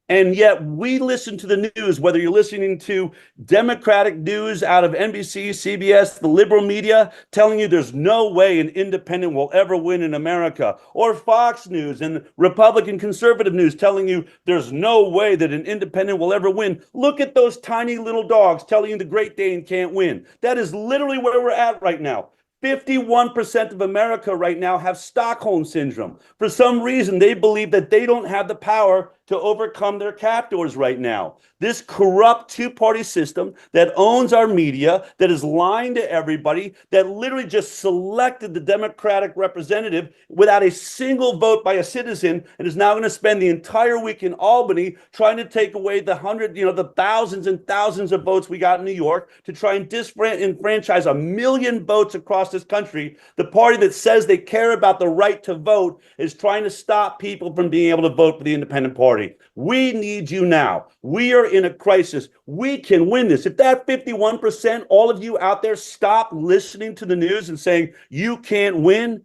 And yet we listen to the news, whether you're listening to Democratic news out of NBC, CBS, the liberal media, telling you there's no way an independent will ever win in America, or Fox News and Republican conservative news telling you there's no way that an independent will ever win. Look at those tiny little dogs telling you the Great Dane can't win. That is literally where we're at right now. 51% of America right now have Stockholm syndrome. For some reason, they believe that they don't have the power to overcome their captors right now. This corrupt two-party system that owns our media, that is lying to everybody, that literally just selected the Democratic representative without a single vote by a citizen, and is now going to spend the entire week in Albany trying to take away the thousands and thousands of votes we got in New York to try and disenfranchise 1 million votes across this country. The party that says they care about the right to vote is trying to stop people from being able to vote for the independent party. We need you now. We are in a crisis. We can win this. If that 51%, all of you out there, stop listening to the news and saying you can't win,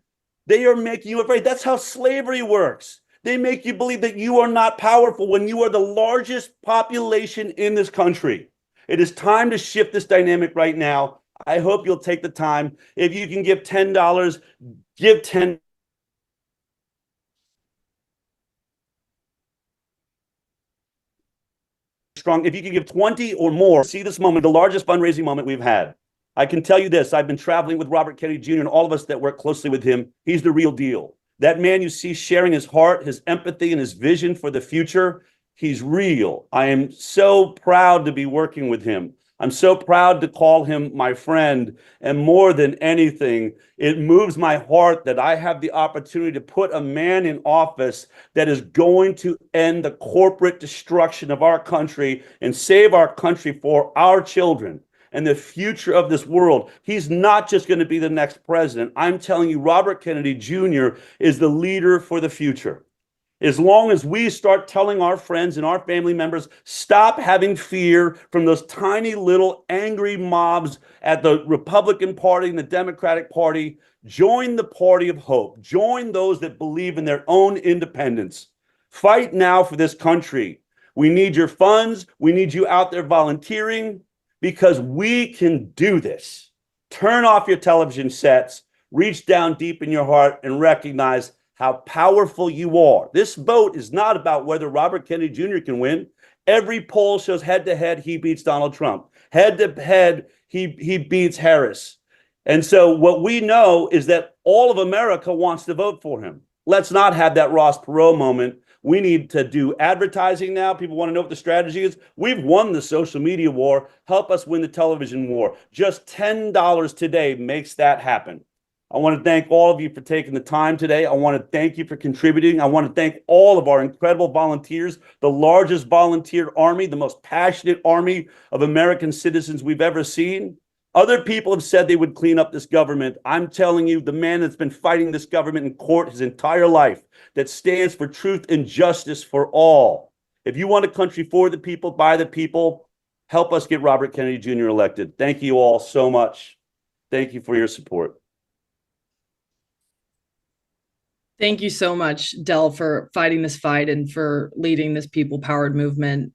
they are making you afraid. That's how slavery works. They make you believe that you are not powerful when you are the largest population in this country. It is time to shift this dynamic right now. I hope you'll take the time. If you can give $10, give $10. Strong. If you can give 20 or more, see this moment, the largest fundraising moment we've had. I can tell you this, I've been traveling with Robert Kennedy Jr. and all of us that work closely with him. He's the real deal. That man you see sharing his heart, his empathy, and his vision for the future, he's real. I am so proud to be working with him. I'm so proud to call him my friend. And more than anything, it moves my heart that I have the opportunity to put a man in office that is going to end the corporate destruction of our country and save our country for our children and the future of this world. He's not just going to be the next president. I'm telling you, Robert Kennedy Jr. is the leader for the future. As long as we start telling our friends and our family members, stop having fear from those tiny little angry mobs at the Republican Party and the Democratic Party, join the party of hope. Join those that believe in their own independence. Fight now for this country. We need your funds. We need you out there volunteering because we can do this. Turn off your television sets, reach down deep in your heart and recognize how powerful you are. This vote is not about whether Robert Kennedy Jr. can win. Every poll shows head-to-head, he beats Donald Trump. Head-to-head, he beats Harris. And so what we know is that all of America wants to vote for him. Let's not have that Ross Perot moment. We need to do advertising now. People want to know what the strategy is. We've won the social media war. Help us win the television war. Just $10 today makes that happen. I want to thank all of you for taking the time today. I want to thank you for contributing. I want to thank all of our incredible volunteers, the largest volunteer army, the most passionate army of American citizens we've ever seen. Other people have said they would clean up this government. I'm telling you, the man that's been fighting this government in court his entire life, that stands for truth and justice for all. If you want a country for the people, by the people, help us get Robert Kennedy Jr. elected. Thank you all so much. Thank you for your support. Thank you so much, Del, for fighting this fight and for leading this people-powered movement.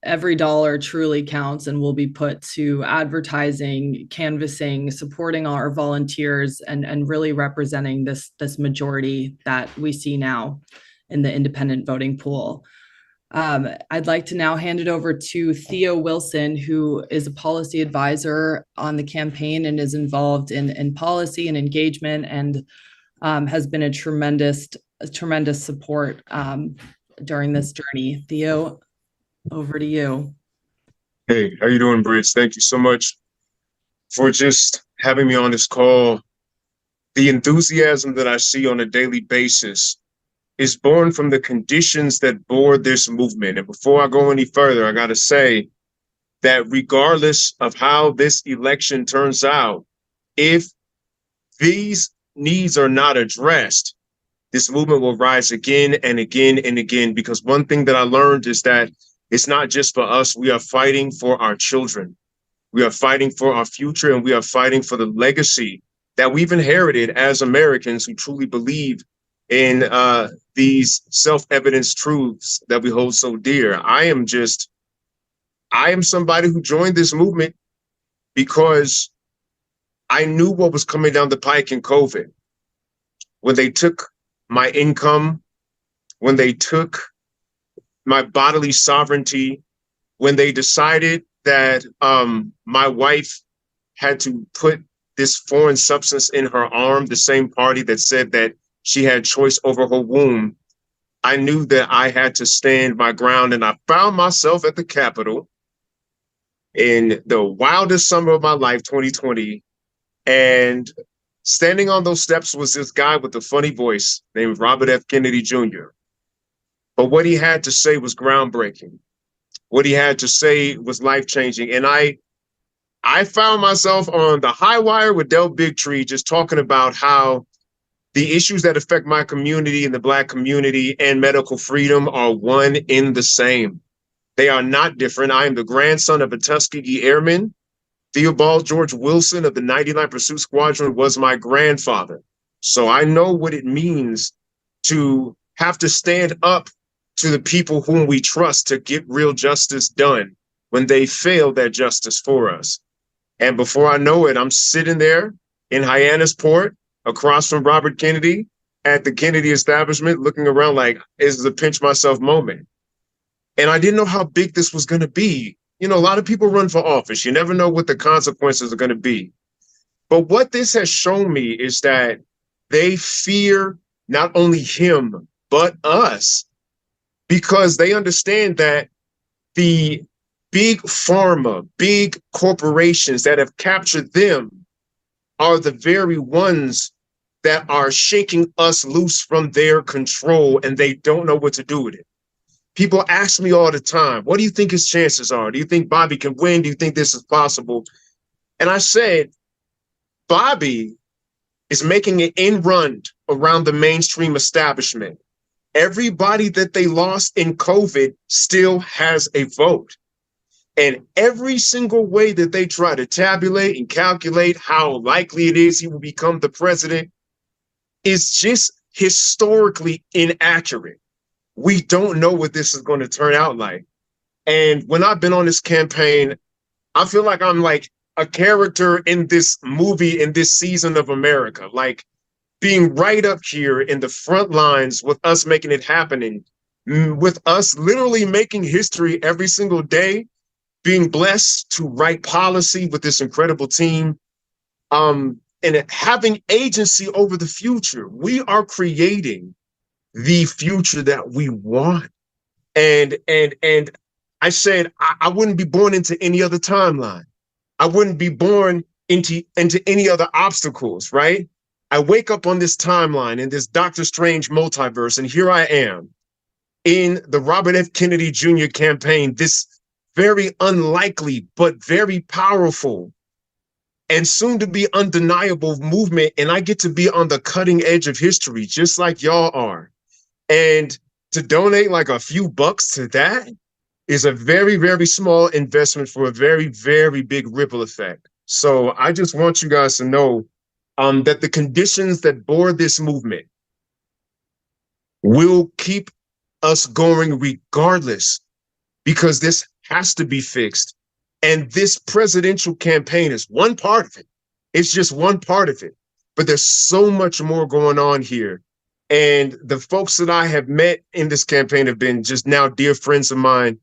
Every dollar truly counts and will be put to advertising, canvassing, supporting our volunteers, and really representing this majority that we see now in the independent voting pool. I'd like to now hand it over to Theo Wilson, who is a policy advisor on the campaign and is involved in policy and engagement and has been a tremendous support during this journey. Theo, over to you. Hey, how you doing, Bridge? Thank you so much for just having me on this call. The enthusiasm that I see on a daily basis is born from the conditions that bore this movement. And before I go any further, I got to say that regardless of how this election turns out, if these needs are not addressed, this movement will rise again and again and again. Because one thing that I learned is that it's not just for us. We are fighting for our children. We are fighting for our future, and we are fighting for the legacy that we've inherited as Americans who truly believe in these self-evident truths that we hold so dear. I am somebody who joined this movement because I knew what was coming down the pike in COVID. When they took my income, when they took my bodily sovereignty, when they decided that my wife had to put this foreign substance in her arm, the same party that said that she had choice over her womb, I knew that I had to stand my ground. And I found myself at the Capitol in the wildest summer of my life, 2020. And standing on those steps was this guy with a funny voice named Robert F. Kennedy Jr. But what he had to say was groundbreaking. What he had to say was life-changing. And I found myself on the high wire with Del Bigtree, just talking about how the issues that affect my community and the Black community and medical freedom are one in the same. They are not different. I am the grandson of a Tuskegee Airman. Theobald George Wilson of the 99 Pursuit Squadron was my grandfather. So I know what it means to have to stand up to the people whom we trust to get real justice done when they fail that justice for us. And before I know it, I'm sitting there in Hyannisport across from Robert Kennedy at the Kennedy establishment, looking around like, this is a pinch myself moment. And I didn't know how big this was going to be. You know, a lot of people run for office. You never know what the consequences are going to be. But what this has shown me is that they fear not only him, but us, because they understand that the big pharma, big corporations that have captured them are the very ones that are shaking us loose from their control, and they don't know what to do with it. People ask me all the time, what do you think his chances are? Do you think Bobby can win? Do you think this is possible? And I said, Bobby is making an end run around the mainstream establishment. Everybody that they lost in COVID still has a vote. And every single way that they try to tabulate and calculate how likely it is he will become the president is just historically inaccurate. We don't know what this is going to turn out like. And when I've been on this campaign, I feel like I'm like a character in this movie, in this season of America, like being right up here in the front lines with us making it happening, with us literally making history every single day, being blessed to write policy with this incredible team, and having agency over the future. We are creating the future that we want. And I said I wouldn't be born into any other timeline. I wouldn't be born into any other obstacles, right? I wake up on this timeline in this Doctor Strange multiverse, and here I am in the Robert F. Kennedy Jr. campaign, this very unlikely but very powerful and soon to be undeniable movement. And I get to be on the cutting edge of history, just like y'all are. And to donate like a few bucks to that is a very, very small investment for a very, very big ripple effect. So I just want you guys to know that the conditions that bore this movement will keep us going regardless, because this has to be fixed. And this presidential campaign is one part of it. It's just one part of it. But there's so much more going on here. And the folks that I have met in this campaign have been just now dear friends of mine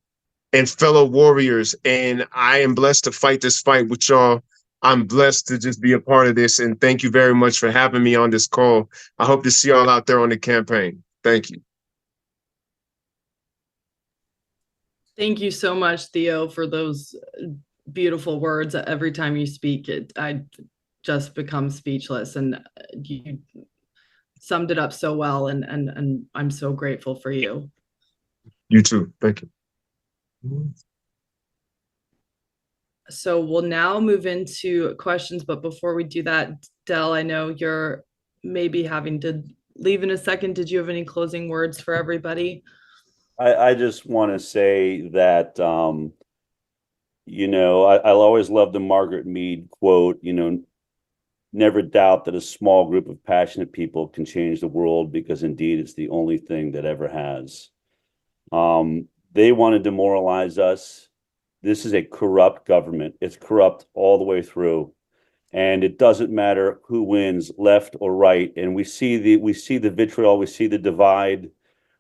and fellow warriors. And I am blessed to fight this fight with y'all. I'm blessed to just be a part of this. And thank you very much for having me on this call. I hope to see y'all out there on the campaign. Thank you. Thank you so much, Theo, for those beautiful words. Every time you speak, I just become speechless, and you summed it up so well, and I'm so grateful for you. You too. Thank you. So we'll now move into questions, but before we do that, Del, I know you're maybe having to leave in a second. Did you have any closing words for everybody? I just want to say that, I'll always love the Margaret Mead quote, never doubt that a small group of passionate people can change the world, because indeed it's the only thing that ever has. They want to demoralize us. This is a corrupt government. It's corrupt all the way through. And it doesn't matter who wins, left or right. And we see the vitriol, we see the divide.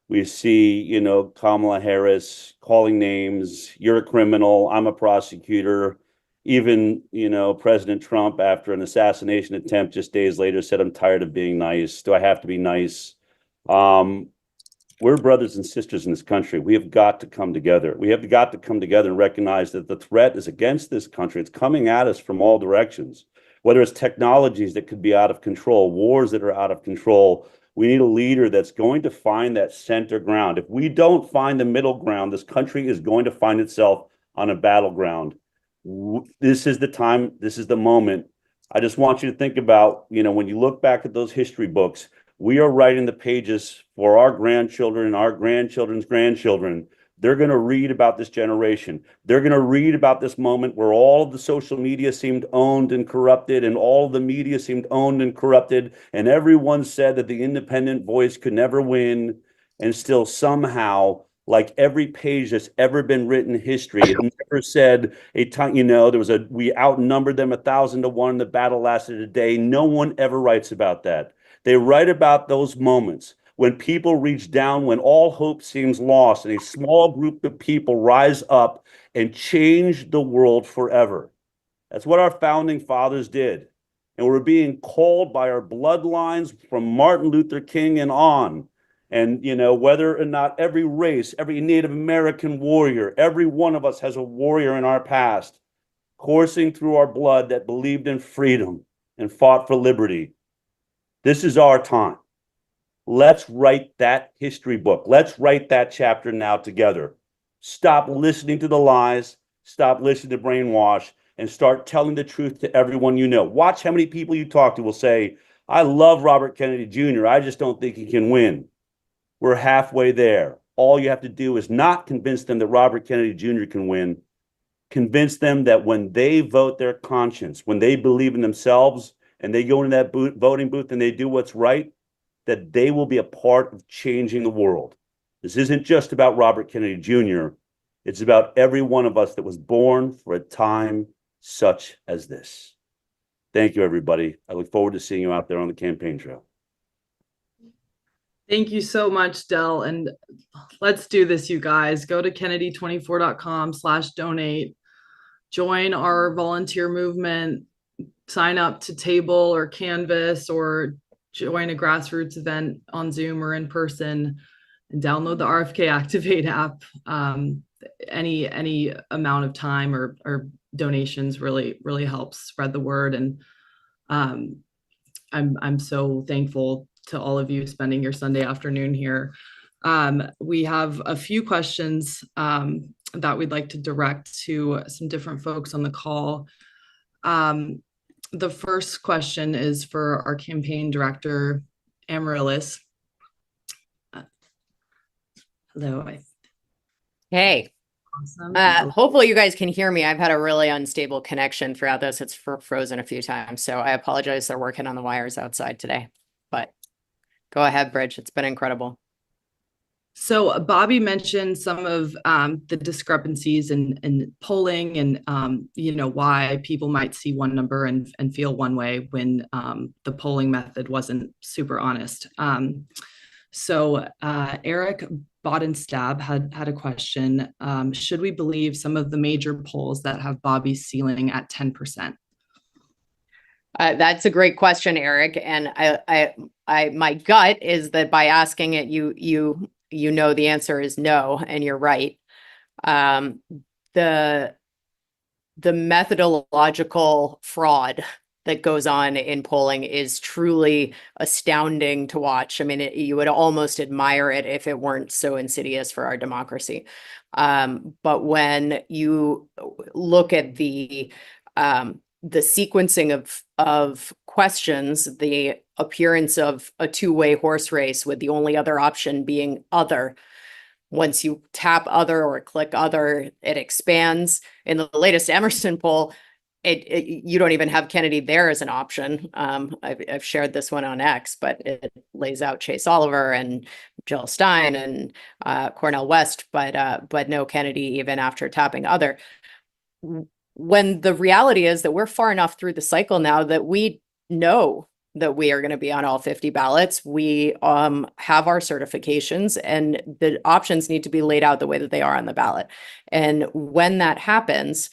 We see, Kamala Harris calling names. You're a criminal. I'm a prosecutor. Even, President Trump, after an assassination attempt just days later, said, I'm tired of being nice. Do I have to be nice? We're brothers and sisters in this country. We have got to come together. We have got to come together and recognize that the threat is against this country. It's coming at us from all directions, whether it's technologies that could be out of control, wars that are out of control. We need a leader that's going to find that center ground. If we don't find the middle ground, this country is going to find itself on a battleground. This is the time. This is the moment. I just want you to think about, when you look back at those history books, we are writing the pages for our grandchildren and our grandchildren's grandchildren. They're going to read about this generation. They're going to read about this moment where all of the social media seemed owned and corrupted, and all of the media seemed owned and corrupted, and everyone said that the independent voice could never win. And still somehow, like every page that's ever been written in history, it never said a time, we outnumbered them 1,000 to 1. The battle lasted a day. No one ever writes about that. They write about those moments when people reach down, when all hope seems lost, and a small group of people rise up and change the world forever. That's what our founding fathers did. And we're being called by our bloodlines from Martin Luther King and on. And, whether or not every race, every Native American warrior, every one of us has a warrior in our past coursing through our blood that believed in freedom and fought for liberty. This is our time. Let's write that history book. Let's write that chapter now together. Stop listening to the lies. Stop listening to brainwash and start telling the truth to everyone you know. Watch how many people you talk to will say, I love Robert Kennedy Jr. I just don't think he can win. We're halfway there. All you have to do is not convince them that Robert Kennedy Jr. can win. Convince them that when they vote their conscience, when they believe in themselves and they go into that voting booth and they do what's right, that they will be a part of changing the world. This isn't just about Robert Kennedy Jr. It's about every one of us that was born for a time such as this. Thank you, everybody. I look forward to seeing you out there on the campaign trail. Thank you so much, Del. And let's do this, you guys. Go to kennedy24.com/donate. Join our volunteer movement. Sign up to table or canvas or join a grassroots event on Zoom or in person, and download the RFK Activate app. Any amount of time or donations really helps spread the word. And I'm so thankful to all of you spending your Sunday afternoon here. We have a few questions that we'd like to direct to some different folks on the call. The first question is for our campaign director, Amaryllis. Hello. Hey. Awesome. Hopefully you guys can hear me. I've had a really unstable connection throughout this. It's frozen a few times, so I apologize. They're working on the wires outside today, but go ahead, Bridge. It's been incredible. So Bobby mentioned some of the discrepancies in polling and, why people might see one number and feel one way when the polling method wasn't super honest. So Eric Bodenstab had a question. Should we believe some of the major polls that have Bobby's ceiling at 10%? That's a great question, Eric. And I my gut is that by asking it, you know the answer is no, and you're right. The methodological fraud that goes on in polling is truly astounding to watch. I mean, you would almost admire it if it weren't so insidious for our democracy. But when you look at the sequencing of questions, the appearance of a two-way horse race with the only other option being other. Once you tap other or click other, it expands. In the latest Emerson poll, you don't even have Kennedy there as an option. I've shared this one on X, but it lays out Chase Oliver and Jill Stein and Cornel West, but no Kennedy even after tapping other. When the reality is that we're far enough through the cycle now that we know that we are going to be on all 50 ballots. We have our certifications, and the options need to be laid out the way that they are on the ballot. And when that happens,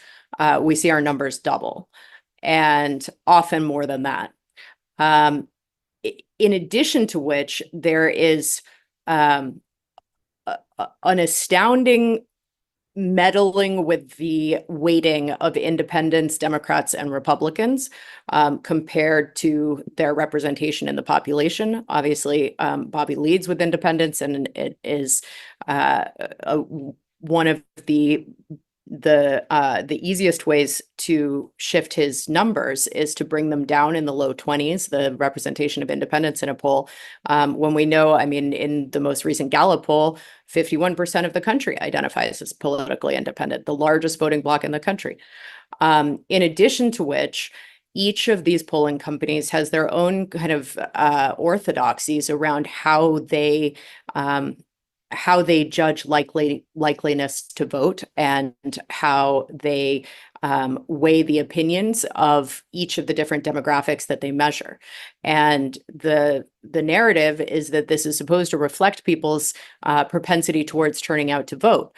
we see our numbers double, and often more than that. In addition to which, there is an astounding meddling with the weighting of independents, Democrats, and Republicans compared to their representation in the population. Obviously, Bobby leads with independents, and it is one of the easiest ways to shift his numbers is to bring them down in the low 20s, the representation of independents in a poll. When we know, I mean, in the most recent Gallup poll, 51% of the country identifies as politically independent, the largest voting bloc in the country. In addition to which, each of these polling companies has their own kind of orthodoxies around how they judge likeliness to vote and how they weigh the opinions of each of the different demographics that they measure. And the narrative is that this is supposed to reflect people's propensity towards turning out to vote.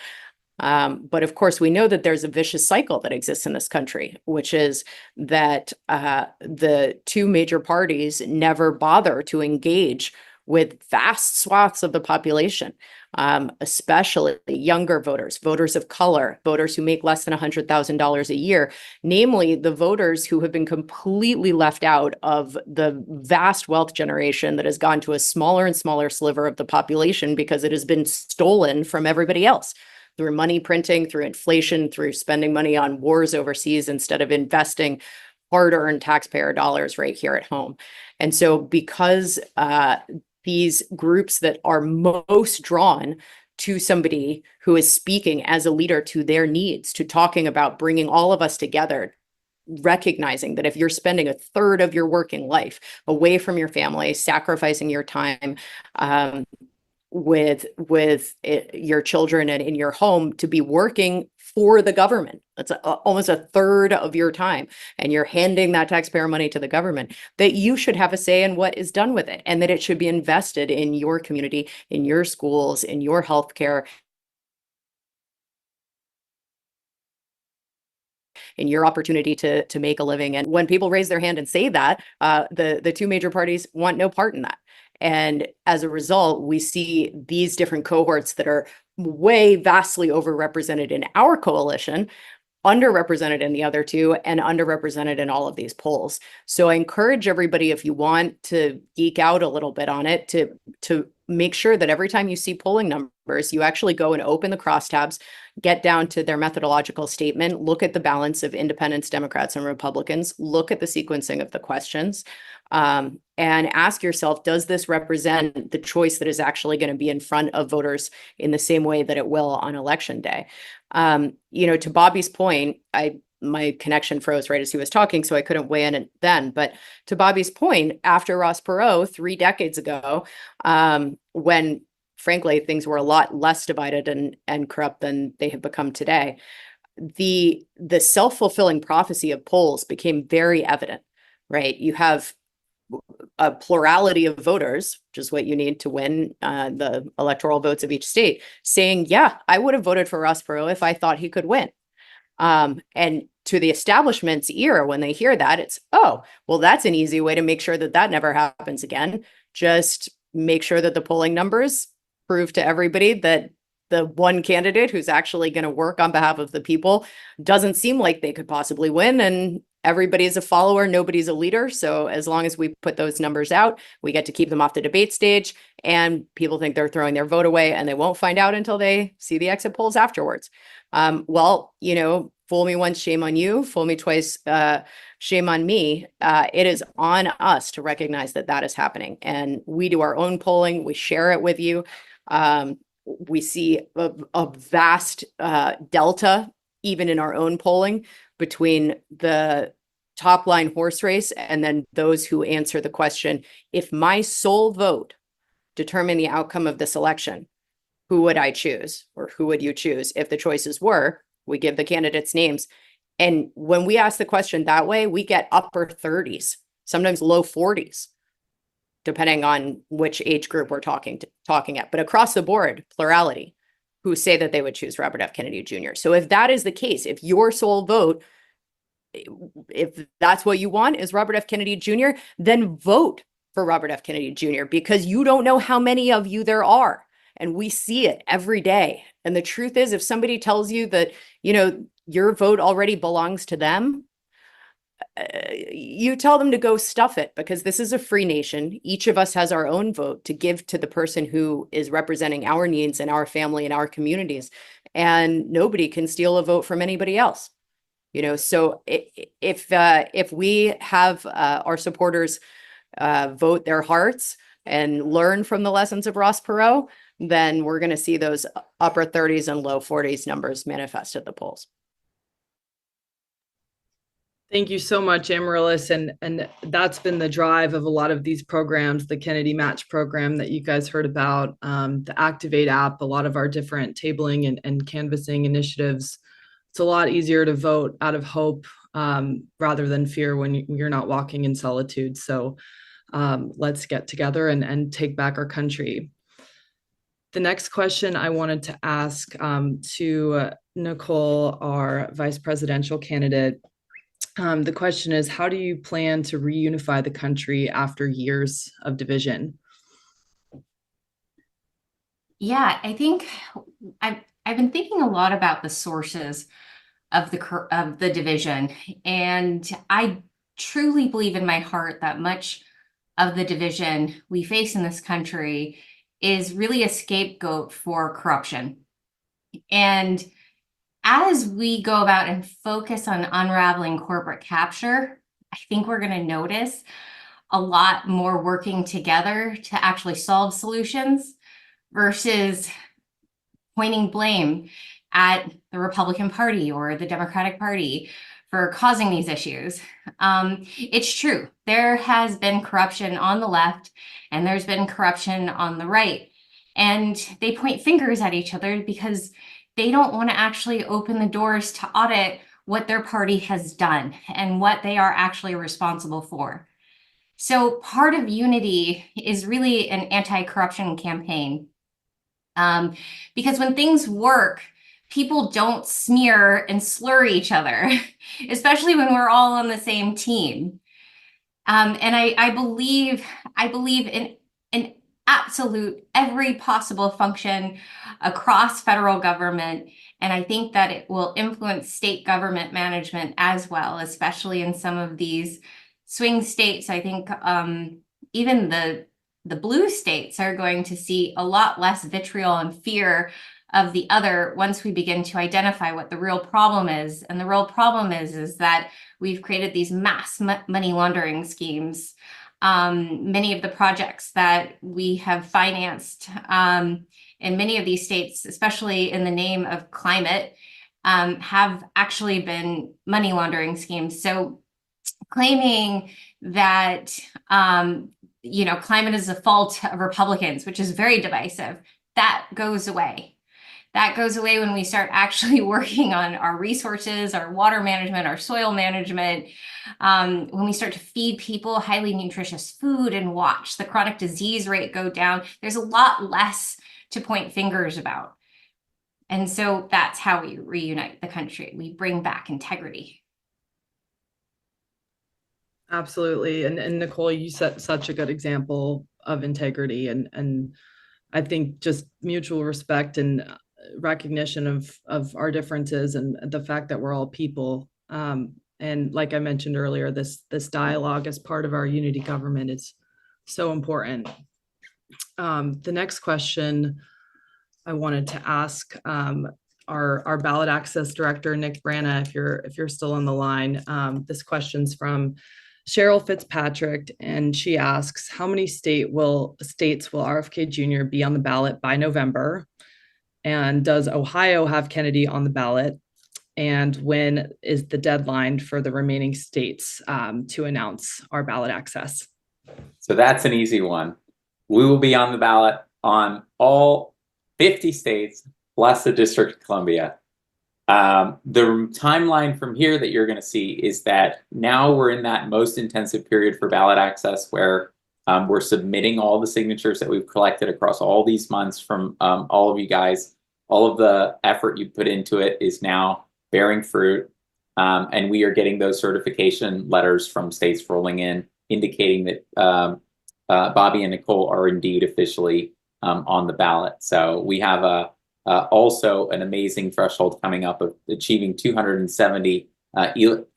But of course, we know that there's a vicious cycle that exists in this country, which is that the two major parties never bother to engage with vast swaths of the population, especially younger voters, voters of color, voters who make less than $100,000 a year, namely the voters who have been completely left out of the vast wealth generation that has gone to a smaller and smaller sliver of the population because it has been stolen from everybody else through money printing, through inflation, through spending money on wars overseas instead of investing hard-earned taxpayer dollars right here at home. And so because these groups that are most drawn to somebody who is speaking as a leader to their needs, to talking about bringing all of us together, recognizing that if you're spending a third of your working life away from your family, sacrificing your time with your children and in your home to be working for the government, that's almost a third of your time, and you're handing that taxpayer money to the government, that you should have a say in what is done with it, and that it should be invested in your community, in your schools, in your healthcare, in your opportunity to make a living. And when people raise their hand and say that, the two major parties want no part in that. And as a result, we see these different cohorts that are way vastly overrepresented in our coalition, underrepresented in the other two, and underrepresented in all of these polls. So I encourage everybody, if you want to geek out a little bit on it, to make sure that every time you see polling numbers, you actually go and open the crosstabs, get down to their methodological statement, look at the balance of independents, Democrats, and Republicans, look at the sequencing of the questions, and ask yourself, does this represent the choice that is actually going to be in front of voters in the same way that it will on election day? To Bobby's point, my connection froze right as he was talking, so I couldn't weigh in then. But to Bobby's point, after Ross Perot 3 decades ago, when frankly things were a lot less divided and corrupt than they have become today, the self-fulfilling prophecy of polls became very evident, right? You have a plurality of voters, which is what you need to win the electoral votes of each state, saying, yeah, I would have voted for Ross Perot if I thought he could win. And to the establishment's ear, when they hear that, it's, oh, well, that's an easy way to make sure that that never happens again. Just make sure that the polling numbers prove to everybody that the one candidate who's actually going to work on behalf of the people doesn't seem like they could possibly win. And everybody's a follower, nobody's a leader. So as long as we put those numbers out, we get to keep them off the debate stage, and people think they're throwing their vote away, and they won't find out until they see the exit polls afterwards. Well, fool me once, shame on you. Fool me twice, shame on me. It is on us to recognize that that is happening. And we do our own polling. We share it with you. We see a vast delta, even in our own polling, between the top line horse race and then those who answer the question, if my sole vote determined the outcome of this election, who would I choose, or who would you choose? If the choices were, we give the candidates' names. And when we ask the question that way, we get upper 30s, sometimes low 40s, depending on which age group we're talking at. But across the board, plurality, who say that they would choose Robert F. Kennedy Jr. So if that is the case, if your sole vote, if that's what you want is Robert F. Kennedy Jr., then vote for Robert F. Kennedy Jr., because you don't know how many of you there are. And we see it every day. And the truth is, if somebody tells you that, your vote already belongs to them, you tell them to go stuff it, because this is a free nation. Each of us has our own vote to give to the person who is representing our needs and our family and our communities. And nobody can steal a vote from anybody else. So if we have our supporters vote their hearts and learn from the lessons of Ross Perot, then we're going to see those upper 30s and low 40s numbers manifest at the polls. Thank you so much, Amaryllis. And that's been the drive of a lot of these programs, the Kennedy Match program that you guys heard about, the Activate app, a lot of our different tabling and canvassing initiatives. It's a lot easier to vote out of hope rather than fear when you're not walking in solitude. So let's get together and take back our country. The next question I wanted to ask to Nicole, our vice presidential candidate. The question is, how do you plan to reunify the country after years of division? Yeah, I think I've been thinking a lot about the sources of the division, and I truly believe in my heart that much of the division we face in this country is really a scapegoat for corruption. And as we go about and focus on unraveling corporate capture, I think we're going to notice a lot more working together to actually solve solutions versus pointing blame at the Republican Party or the Democratic Party for causing these issues. It's true. There has been corruption on the left and there's been corruption on the right. And they point fingers at each other because they don't want to actually open the doors to audit what their party has done and what they are actually responsible for. So part of unity is really an anti-corruption campaign. Because when things work, people don't smear and slur each other, especially when we're all on the same team. And I believe in absolute every possible function across federal government. And I think that it will influence state government management as well, especially in some of these swing states. I think even the blue states are going to see a lot less vitriol and fear of the other once we begin to identify what the real problem is. And the real problem is that we've created these mass money laundering schemes. Many of the projects that we have financed in many of these states, especially in the name of climate, have actually been money laundering schemes. So claiming that climate is the fault of Republicans, which is very divisive, that goes away. That goes away when we start actually working on our resources, our water management, our soil management, when we start to feed people highly nutritious food and watch the chronic disease rate go down. There's a lot less to point fingers about. And so that's how we reunite the country. We bring back integrity. Absolutely. And Nicole, you set such a good example of integrity and I think just mutual respect and recognition of our differences and the fact that we're all people. And like I mentioned earlier, this dialogue as part of our unity government is so important. The next question I wanted to ask our ballot access director, Nick Brana, if you're still on the line. This question's from Cheryl Fitzpatrick, and she asks, how many states will RFK Jr. be on the ballot by November? And does Ohio have Kennedy on the ballot? And when is the deadline for the remaining states to announce our ballot access? So that's an easy one. We will be on the ballot on all 50 states plus the District of Columbia. The timeline from here that you're going to see is that now we're in that most intensive period for ballot access where we're submitting all the signatures that we've collected across all these months from all of you guys. All of the effort you put into it is now bearing fruit. And we are getting those certification letters from states rolling in, indicating that Bobby and Nicole are indeed officially on the ballot. So we have also an amazing threshold coming up of achieving 270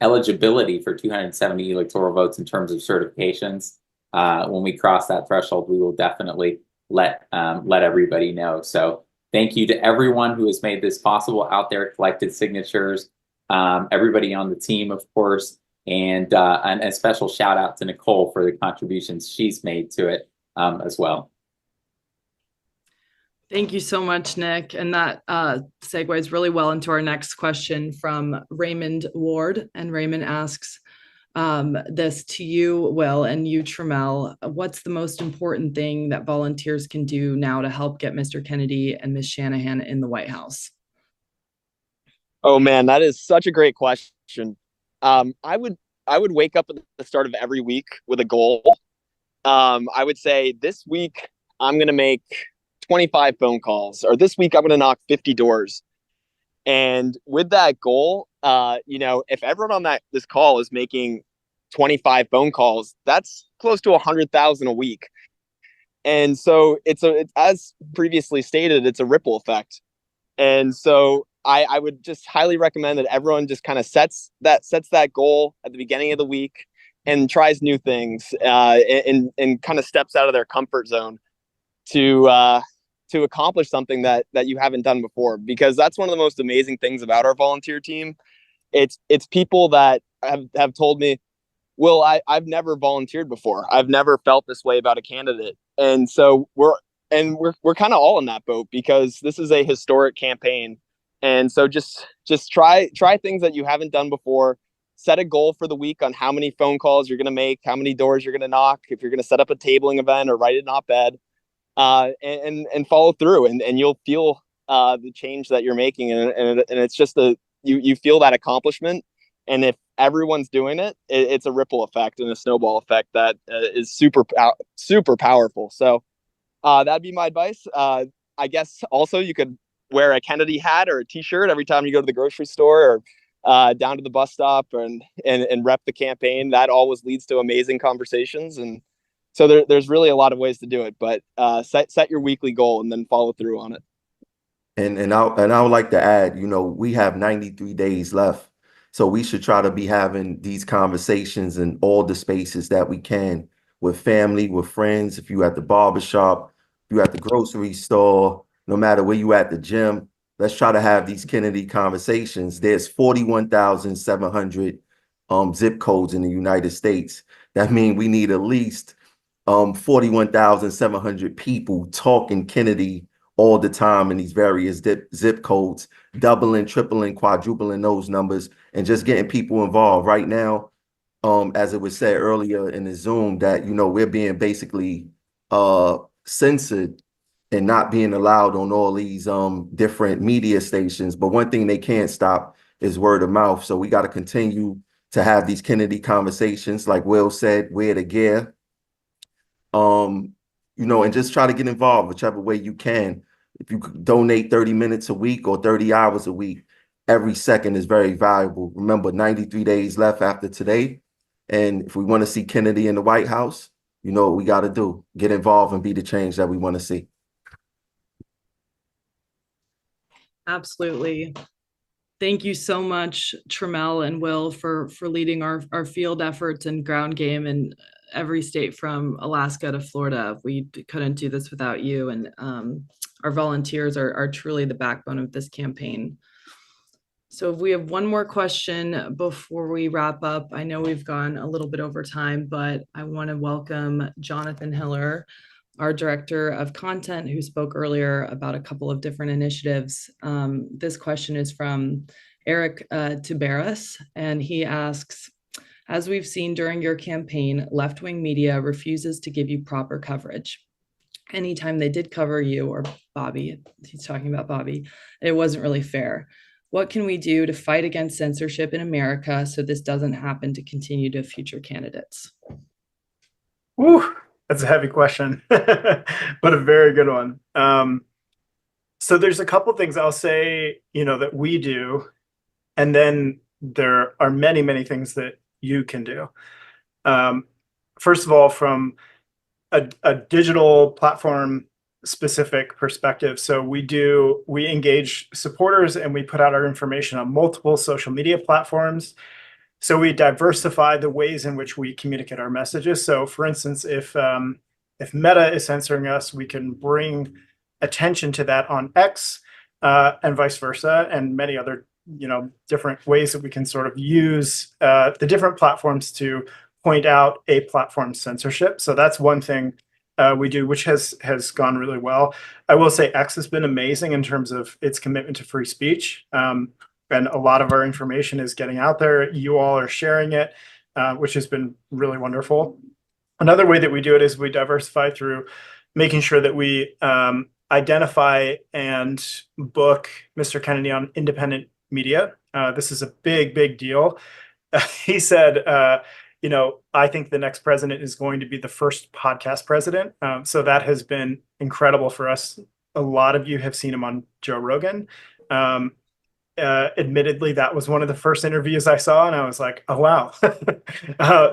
eligibility for 270 electoral votes in terms of certifications. When we cross that threshold, we will definitely let everybody know. So thank you to everyone who has made this possible out there, collected signatures, everybody on the team, of course, and a special shout out to Nicole for the contributions she's made to it as well. Thank you so much, Nick. And that segues really well into our next question from Raymond Ward. And Raymond asks this to you, Will, and you, Trammell. What's the most important thing that volunteers can do now to help get Mr. Kennedy and Ms. Shanahan in the White House? Oh man, that is such a great question. I would wake up at the start of every week with a goal. I would say this week I'm going to make 25 phone calls, or this week I'm going to knock 50 doors. And with that goal, if everyone on this call is making 25 phone calls, that's close to 100,000 a week. And so it's as previously stated, it's a ripple effect. And so I would just highly recommend that everyone just kind of sets that goal at the beginning of the week and tries new things, and kind of steps out of their comfort zone to accomplish something that you haven't done before, because that's one of the most amazing things about our volunteer team. It's people that have told me, Will, I've never volunteered before. I've never felt this way about a candidate. And so we're kind of all in that boat, because this is a historic campaign. And so just try things that you haven't done before. Set a goal for the week on how many phone calls you're going to make, how many doors you're going to knock, if you're going to set up a tabling event or write an op-ed, and follow through, and you'll feel the change that you're making. And it's just you feel that accomplishment. And if everyone's doing it, it's a ripple effect and a snowball effect that is super powerful. So that'd be my advice. I guess also you could wear a Kennedy hat or a t-shirt every time you go to the grocery store or down to the bus stop and rep the campaign. That always leads to amazing conversations. And so there's really a lot of ways to do it, but set your weekly goal and then follow through on it. And I would like to add, we have 93 days left. So we should try to be having these conversations in all the spaces that we can, with family, with friends. If you at the barbershop, if you at the grocery store, no matter where you at the gym, let's try to have these Kennedy conversations. There's 41,700 zip codes in the United States. That means we need at least 41,700 people talking Kennedy all the time in these various zip codes, doubling, tripling, quadrupling those numbers, and just getting people involved. Right now, as it was said earlier in the Zoom, that we're being basically censored and not being allowed on all these different media stations. But one thing they can't stop is word of mouth. So we got to continue to have these Kennedy conversations, like Will said, wear the gear. And just try to get involved whichever way you can. If you could donate 30 minutes a week or 30 hours a week, every second is very valuable. Remember, 93 days left after today. And if we want to see Kennedy in the White House, you know what we got to do. Get involved and be the change that we want to see. Absolutely. Thank you so much, Tramel and Will, for leading our field efforts and ground game in every state from Alaska to Florida. We couldn't do this without you, and our volunteers are truly the backbone of this campaign. So if we have one more question before we wrap up. I know we've gone a little bit over time, but I want to welcome Jonathan Hiller, our director of content, who spoke earlier about a couple of different initiatives. This question is from Eric Tiberis, and he asks, as we've seen during your campaign, left-wing media refuses to give you proper coverage. Anytime they did cover you or Bobby, he's talking about Bobby, it wasn't really fair. What can we do to fight against censorship in America so this doesn't happen to continue to future candidates? Woo, that's a heavy question, but a very good one. So there's a couple things I'll say, that we do, and then there are many, many things that you can do. First of all, from a digital platform specific perspective. So we engage supporters and we put out our information on multiple social media platforms. So we diversify the ways in which we communicate our messages. So for instance, if Meta is censoring us, we can bring attention to that on X, and vice versa, and many other different ways that we can sort of use the different platforms to point out a platform's censorship. So that's one thing we do, which has gone really well. I will say X has been amazing in terms of its commitment to free speech. And a lot of our information is getting out there. You all are sharing it, which has been really wonderful. Another way that we do it is we diversify through making sure that we identify and book Mr. Kennedy on independent media. This is a big, big deal. He said, I think the next president is going to be the first podcast president. So that has been incredible for us. A lot of you have seen him on Joe Rogan. Admittedly, that was one of the first interviews I saw, and I was like, oh, wow.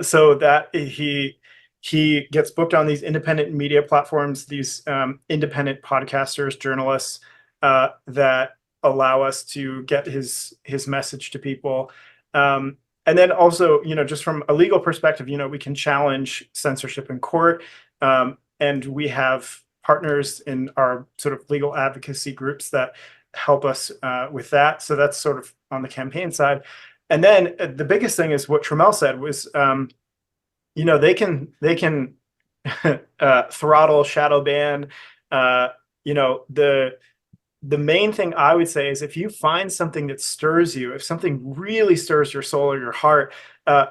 So that he he gets booked on these independent media platforms, these independent podcasters, journalists that allow us to get his message to people. And then also, just from a legal perspective, we can challenge censorship in court. And we have partners in our sort of legal advocacy groups that help us with that. So that's sort of on the campaign side. And then the biggest thing is what Trammell said was, they can throttle, shadow ban. The main thing I would say is if you find something that stirs you, if something really stirs your soul or your heart,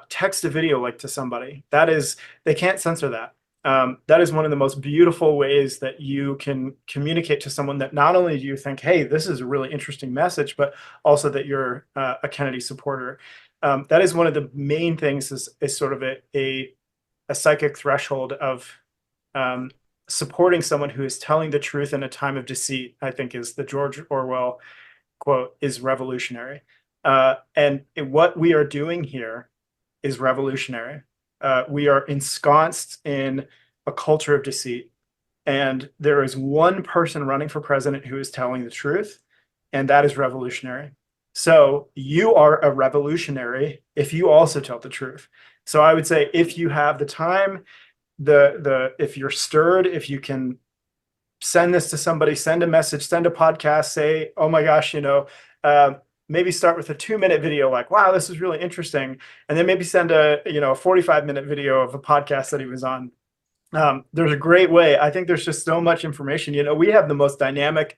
text a video link to somebody. They can't censor that. That is one of the most beautiful ways that you can communicate to someone that not only do you think, hey, this is a really interesting message, but also that you're a Kennedy supporter. That is one of the main things is sort of a psychic threshold of supporting someone who is telling the truth in a time of deceit, I think is the George Orwell quote, is revolutionary. And what we are doing here is revolutionary. We are ensconced in a culture of deceit. And there is one person running for president who is telling the truth, and that is revolutionary. So you are a revolutionary if you also tell the truth. So I would say if you have the time, if you're stirred, if you can send this to somebody, send a message, send a podcast, say, oh my gosh, maybe start with a 2-minute video like, wow, this is really interesting. And then maybe send a 45-minute video of a podcast that he was on. There's a great way. I think there's just so much information. We have the most dynamic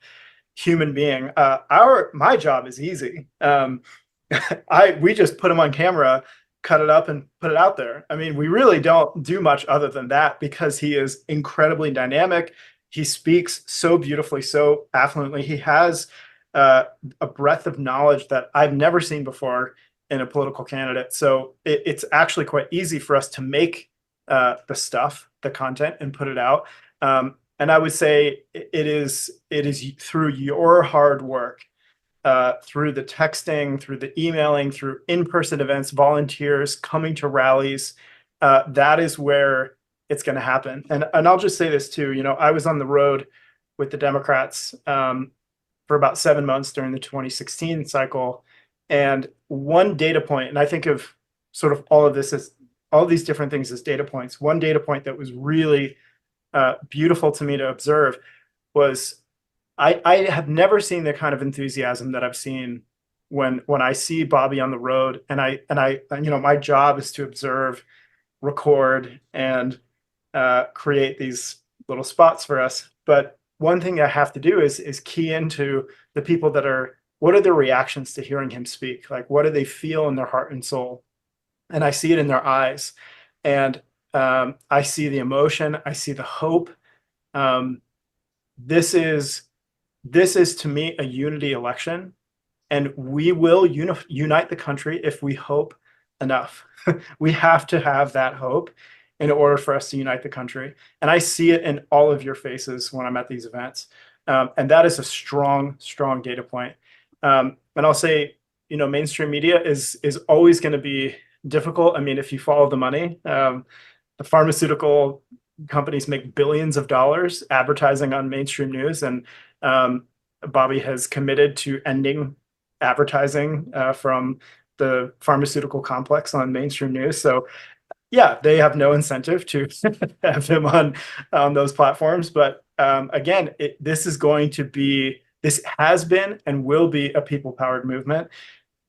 human being. My job is easy. We just put him on camera, cut it up and put it out there. I mean, we really don't do much other than that because he is incredibly dynamic. He speaks so beautifully, so affluently. He has a breadth of knowledge that I've never seen before in a political candidate. So it's actually quite easy for us to make the content and put it out. And I would say it is through your hard work, through the texting, through the emailing, through in-person events, volunteers coming to rallies. That is where it's going to happen. And I'll just say this too. I was on the road with the Democrats for about 7 months during the 2016 cycle. And one data point, and I think of sort of all of this as all of these different things as data points. One data point that was really beautiful to me to observe was I have never seen the kind of enthusiasm that I've seen when I see Bobby on the road, and I my job is to observe, record, and create these little spots for us. But one thing I have to do is key into the people that are, what are their reactions to hearing him speak? Like, what do they feel in their heart and soul? And I see it in their eyes, and I see the emotion, I see the hope. This is to me a unity election, and we will unite the country if we hope enough. We have to have that hope in order for us to unite the country. And I see it in all of your faces when I'm at these events. And that is a strong, strong data point. And I'll say, mainstream media is always going to be difficult. I mean, if you follow the money, the pharmaceutical companies make billions of dollars advertising on mainstream news. And Bobby has committed to ending advertising from the pharmaceutical complex on mainstream news. So yeah, they have no incentive to have him on those platforms. But again, this has been and will be a people-powered movement.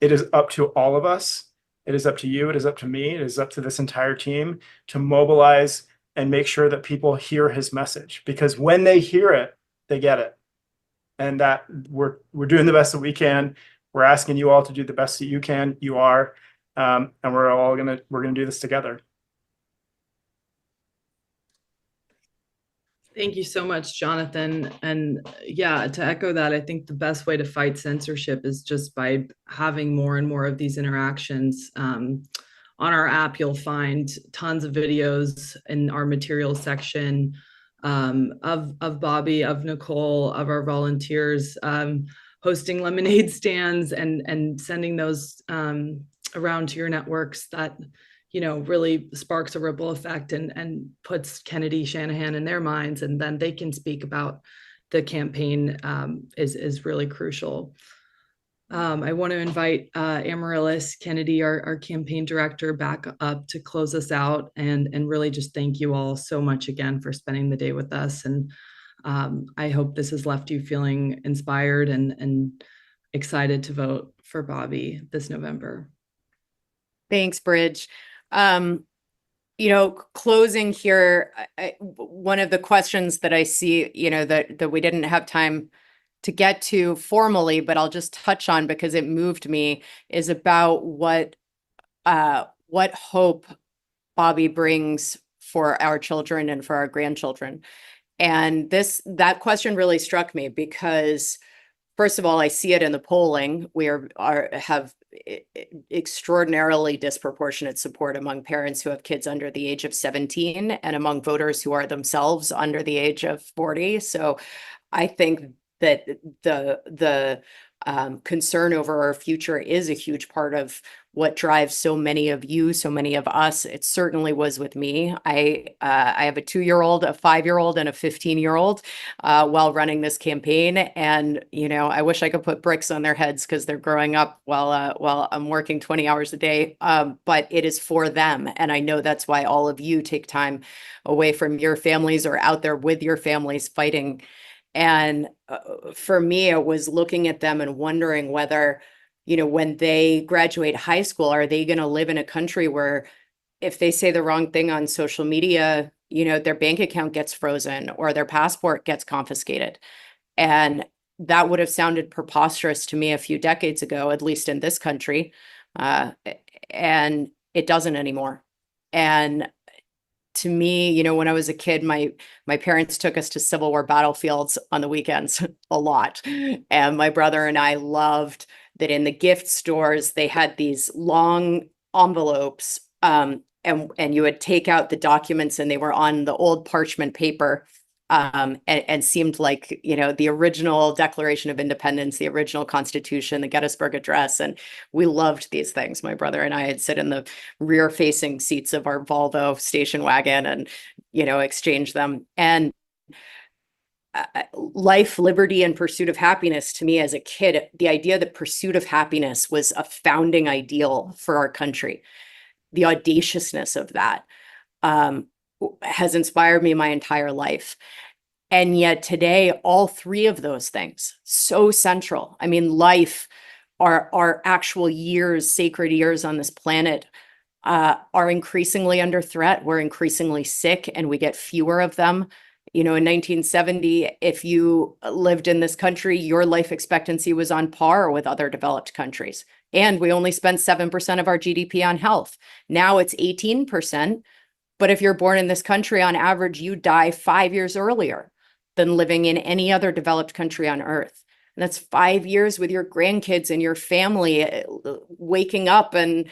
It is up to all of us. It is up to you. It is up to me. It is up to this entire team to mobilize and make sure that people hear his message. Because when they hear it, they get it. And that we're doing the best that we can. We're asking you all to do the best that you can. You are, and we're gonna do this together. Thank you so much, Jonathan. And yeah, to echo that, I think the best way to fight censorship is just by having more and more of these interactions. On our app, you'll find tons of videos in our materials section of Bobby, of Nicole, of our volunteers hosting lemonade stands and sending those around to your networks that really sparks a ripple effect and puts Kennedy Shanahan in their minds, and then they can speak about the campaign is really crucial. I want to invite Amaryllis Kennedy, our campaign director, back up to close us out, and really just thank you all so much again for spending the day with us. And I hope this has left you feeling inspired and excited to vote for Bobby this November. Thanks, Bridge. Closing here, one of the questions that I see, that we didn't have time to get to formally, but I'll just touch on because it moved me, is about what hope Bobby brings for our children and for our grandchildren. And that question really struck me because, first of all, I see it in the polling. We have extraordinarily disproportionate support among parents who have kids under the age of 17 and among voters who are themselves under the age of 40. So I think that the concern over our future is a huge part of what drives so many of you, so many of us. It certainly was with me. I have a 2-year-old, a 5-year-old, and a 15-year-old while running this campaign. And, I wish I could put bricks on their heads because they're growing up while I'm working 20 hours a day. But it is for them. And I know that's why all of you take time away from your families or out there with your families fighting. And for me, it was looking at them and wondering whether, when they graduate high school, are they going to live in a country where if they say the wrong thing on social media, their bank account gets frozen or their passport gets confiscated? And that would have sounded preposterous to me a few decades ago, at least in this country. And it doesn't anymore. And to me, when I was a kid, my parents took us to Civil War battlefields on the weekends a lot. And my brother and I loved that in the gift stores, they had these long envelopes, and you would take out the documents and they were on the old parchment paper, and seemed like, the original Declaration of Independence, the original Constitution, the Gettysburg Address. And we loved these things. My brother and I would sit in the rear facing seats of our Volvo station wagon and, exchange them. And life, liberty, and pursuit of happiness, to me as a kid, the idea that pursuit of happiness was a founding ideal for our country, the audaciousness of that has inspired me my entire life. And yet today, all three of those things, so central. I mean, life, our actual years, sacred years on this planet, are increasingly under threat. We're increasingly sick and we get fewer of them. In 1970, if you lived in this country, your life expectancy was on par with other developed countries. And we only spent 7% of our GDP on health. Now it's 18%. But if you're born in this country, on average, you die 5 years earlier than living in any other developed country on earth. And that's 5 years with your grandkids and your family waking up and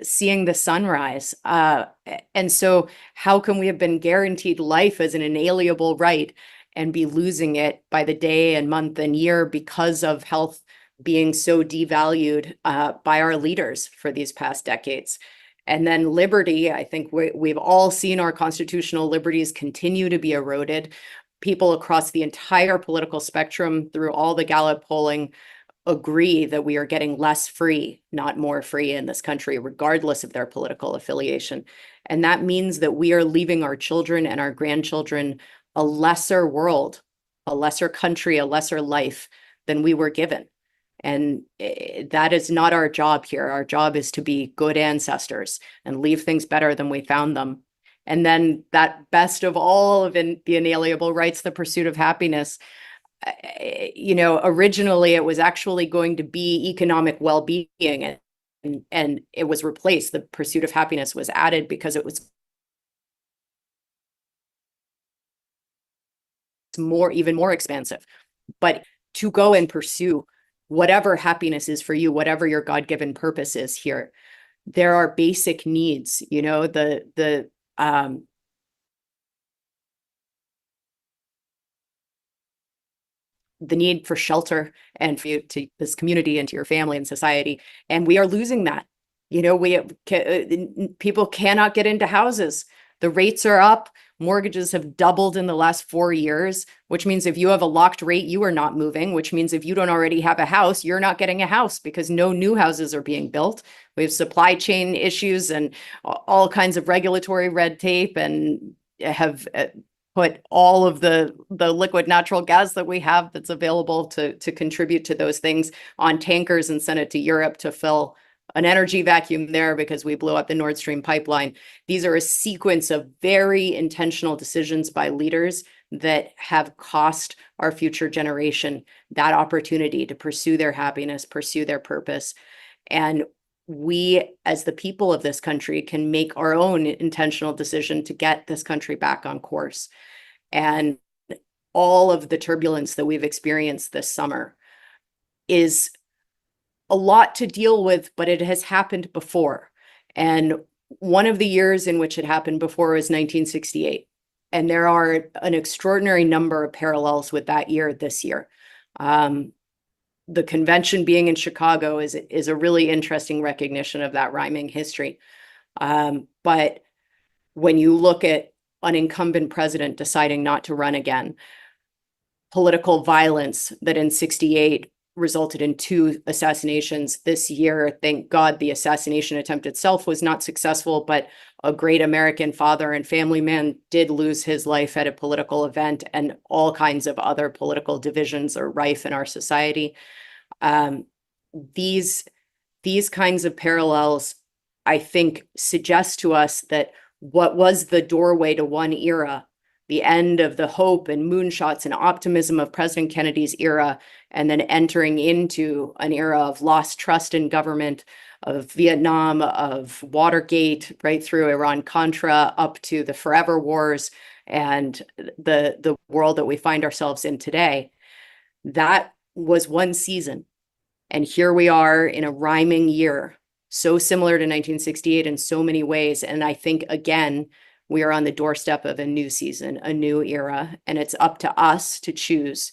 seeing the sunrise. And so how can we have been guaranteed life as an inalienable right and be losing it by the day and month and year because of health being so devalued by our leaders for these past decades? And then liberty, I think we've all seen our constitutional liberties continue to be eroded. People across the entire political spectrum through all the Gallup polling agree that we are getting less free, not more free in this country, regardless of their political affiliation. And that means that we are leaving our children and our grandchildren a lesser world, a lesser country, a lesser life than we were given. And that is not our job here. Our job is to be good ancestors and leave things better than we found them. And then that best of all of the inalienable rights, the pursuit of happiness, originally it was actually going to be economic well-being, and it was replaced. The pursuit of happiness was added because it was even more expansive. But to go and pursue whatever happiness is for you, whatever your God-given purpose is here, there are basic needs, the need for shelter and for you, to this community and to your family and society. And we are losing that. You know, people cannot get into houses. The rates are up. Mortgages have doubled in the last 4 years, which means if you have a locked rate, you are not moving, which means if you don't already have a house, you're not getting a house because no new houses are being built. We have supply chain issues and all kinds of regulatory red tape, and have put all of the liquid natural gas that we have that's available to contribute to those things on tankers and send it to Europe to fill an energy vacuum there because we blew up the Nord Stream pipeline. These are a sequence of very intentional decisions by leaders that have cost our future generation that opportunity to pursue their happiness, pursue their purpose. And we, as the people of this country, can make our own intentional decision to get this country back on course. And all of the turbulence that we've experienced this summer is a lot to deal with, but it has happened before. And one of the years in which it happened before was 1968. And there are an extraordinary number of parallels with that year this year. The convention being in Chicago is a really interesting recognition of that rhyming history. But when you look at an incumbent president deciding not to run again, political violence that in 68 resulted in 2 assassinations this year. Thank God the assassination attempt itself was not successful, but a great American father and family man did lose his life at a political event, and all kinds of other political divisions are rife in our society. These kinds of parallels, I think, suggest to us that what was the doorway to one era, the end of the hope and moonshots and optimism of President Kennedy's era, and then entering into an era of lost trust in government, of Vietnam, of Watergate, right through Iran-Contra, up to the forever wars and the world that we find ourselves in today. That was one season. And here we are in a rhyming year, so similar to 1968 in so many ways. And I think, again, we are on the doorstep of a new season, a new era, and it's up to us to choose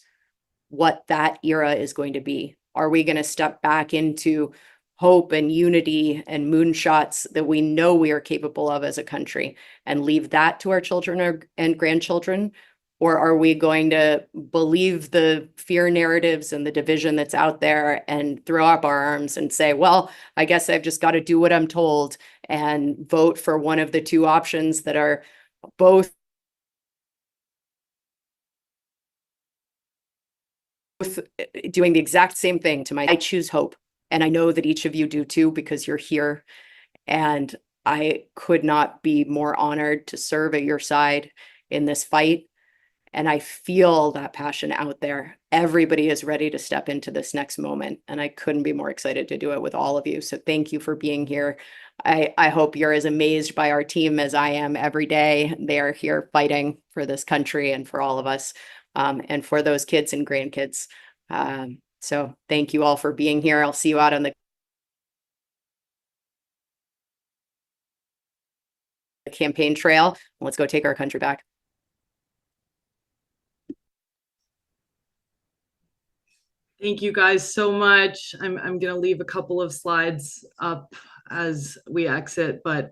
what that era is going to be. Are we going to step back into hope and unity and moonshots that we know we are capable of as a country and leave that to our children and grandchildren? Or are we going to believe the fear narratives and the division that's out there and throw up our arms and say, well, I guess I've just got to do what I'm told and vote for one of the 2 options that are both doing the exact same thing to I choose hope. And I know that each of you do too, because you're here. And I could not be more honored to serve at your side in this fight. And I feel that passion out there. Everybody is ready to step into this next moment. And I couldn't be more excited to do it with all of you. So thank you for being here. I hope you're as amazed by our team as I am every day. They are here fighting for this country and for all of us, and for those kids and grandkids. So thank you all for being here. I'll see you out on the campaign trail. Let's go take our country back. Thank you guys so much. I'm going to leave a couple of slides up as we exit, but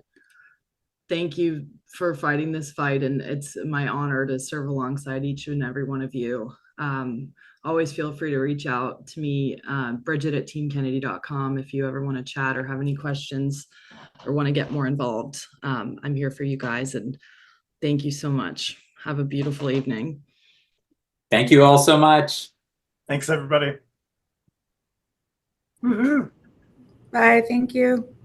thank you for fighting this fight. And it's my honor to serve alongside each and every one of you. Always feel free to reach out to me, Bridget@teamkennedy.com, if you ever want to chat or have any questions or want to get more involved. I'm here for you guys, and thank you so much. Have a beautiful evening. Thank you all so much. Thanks, everybody. Woohoo. Bye. Thank you.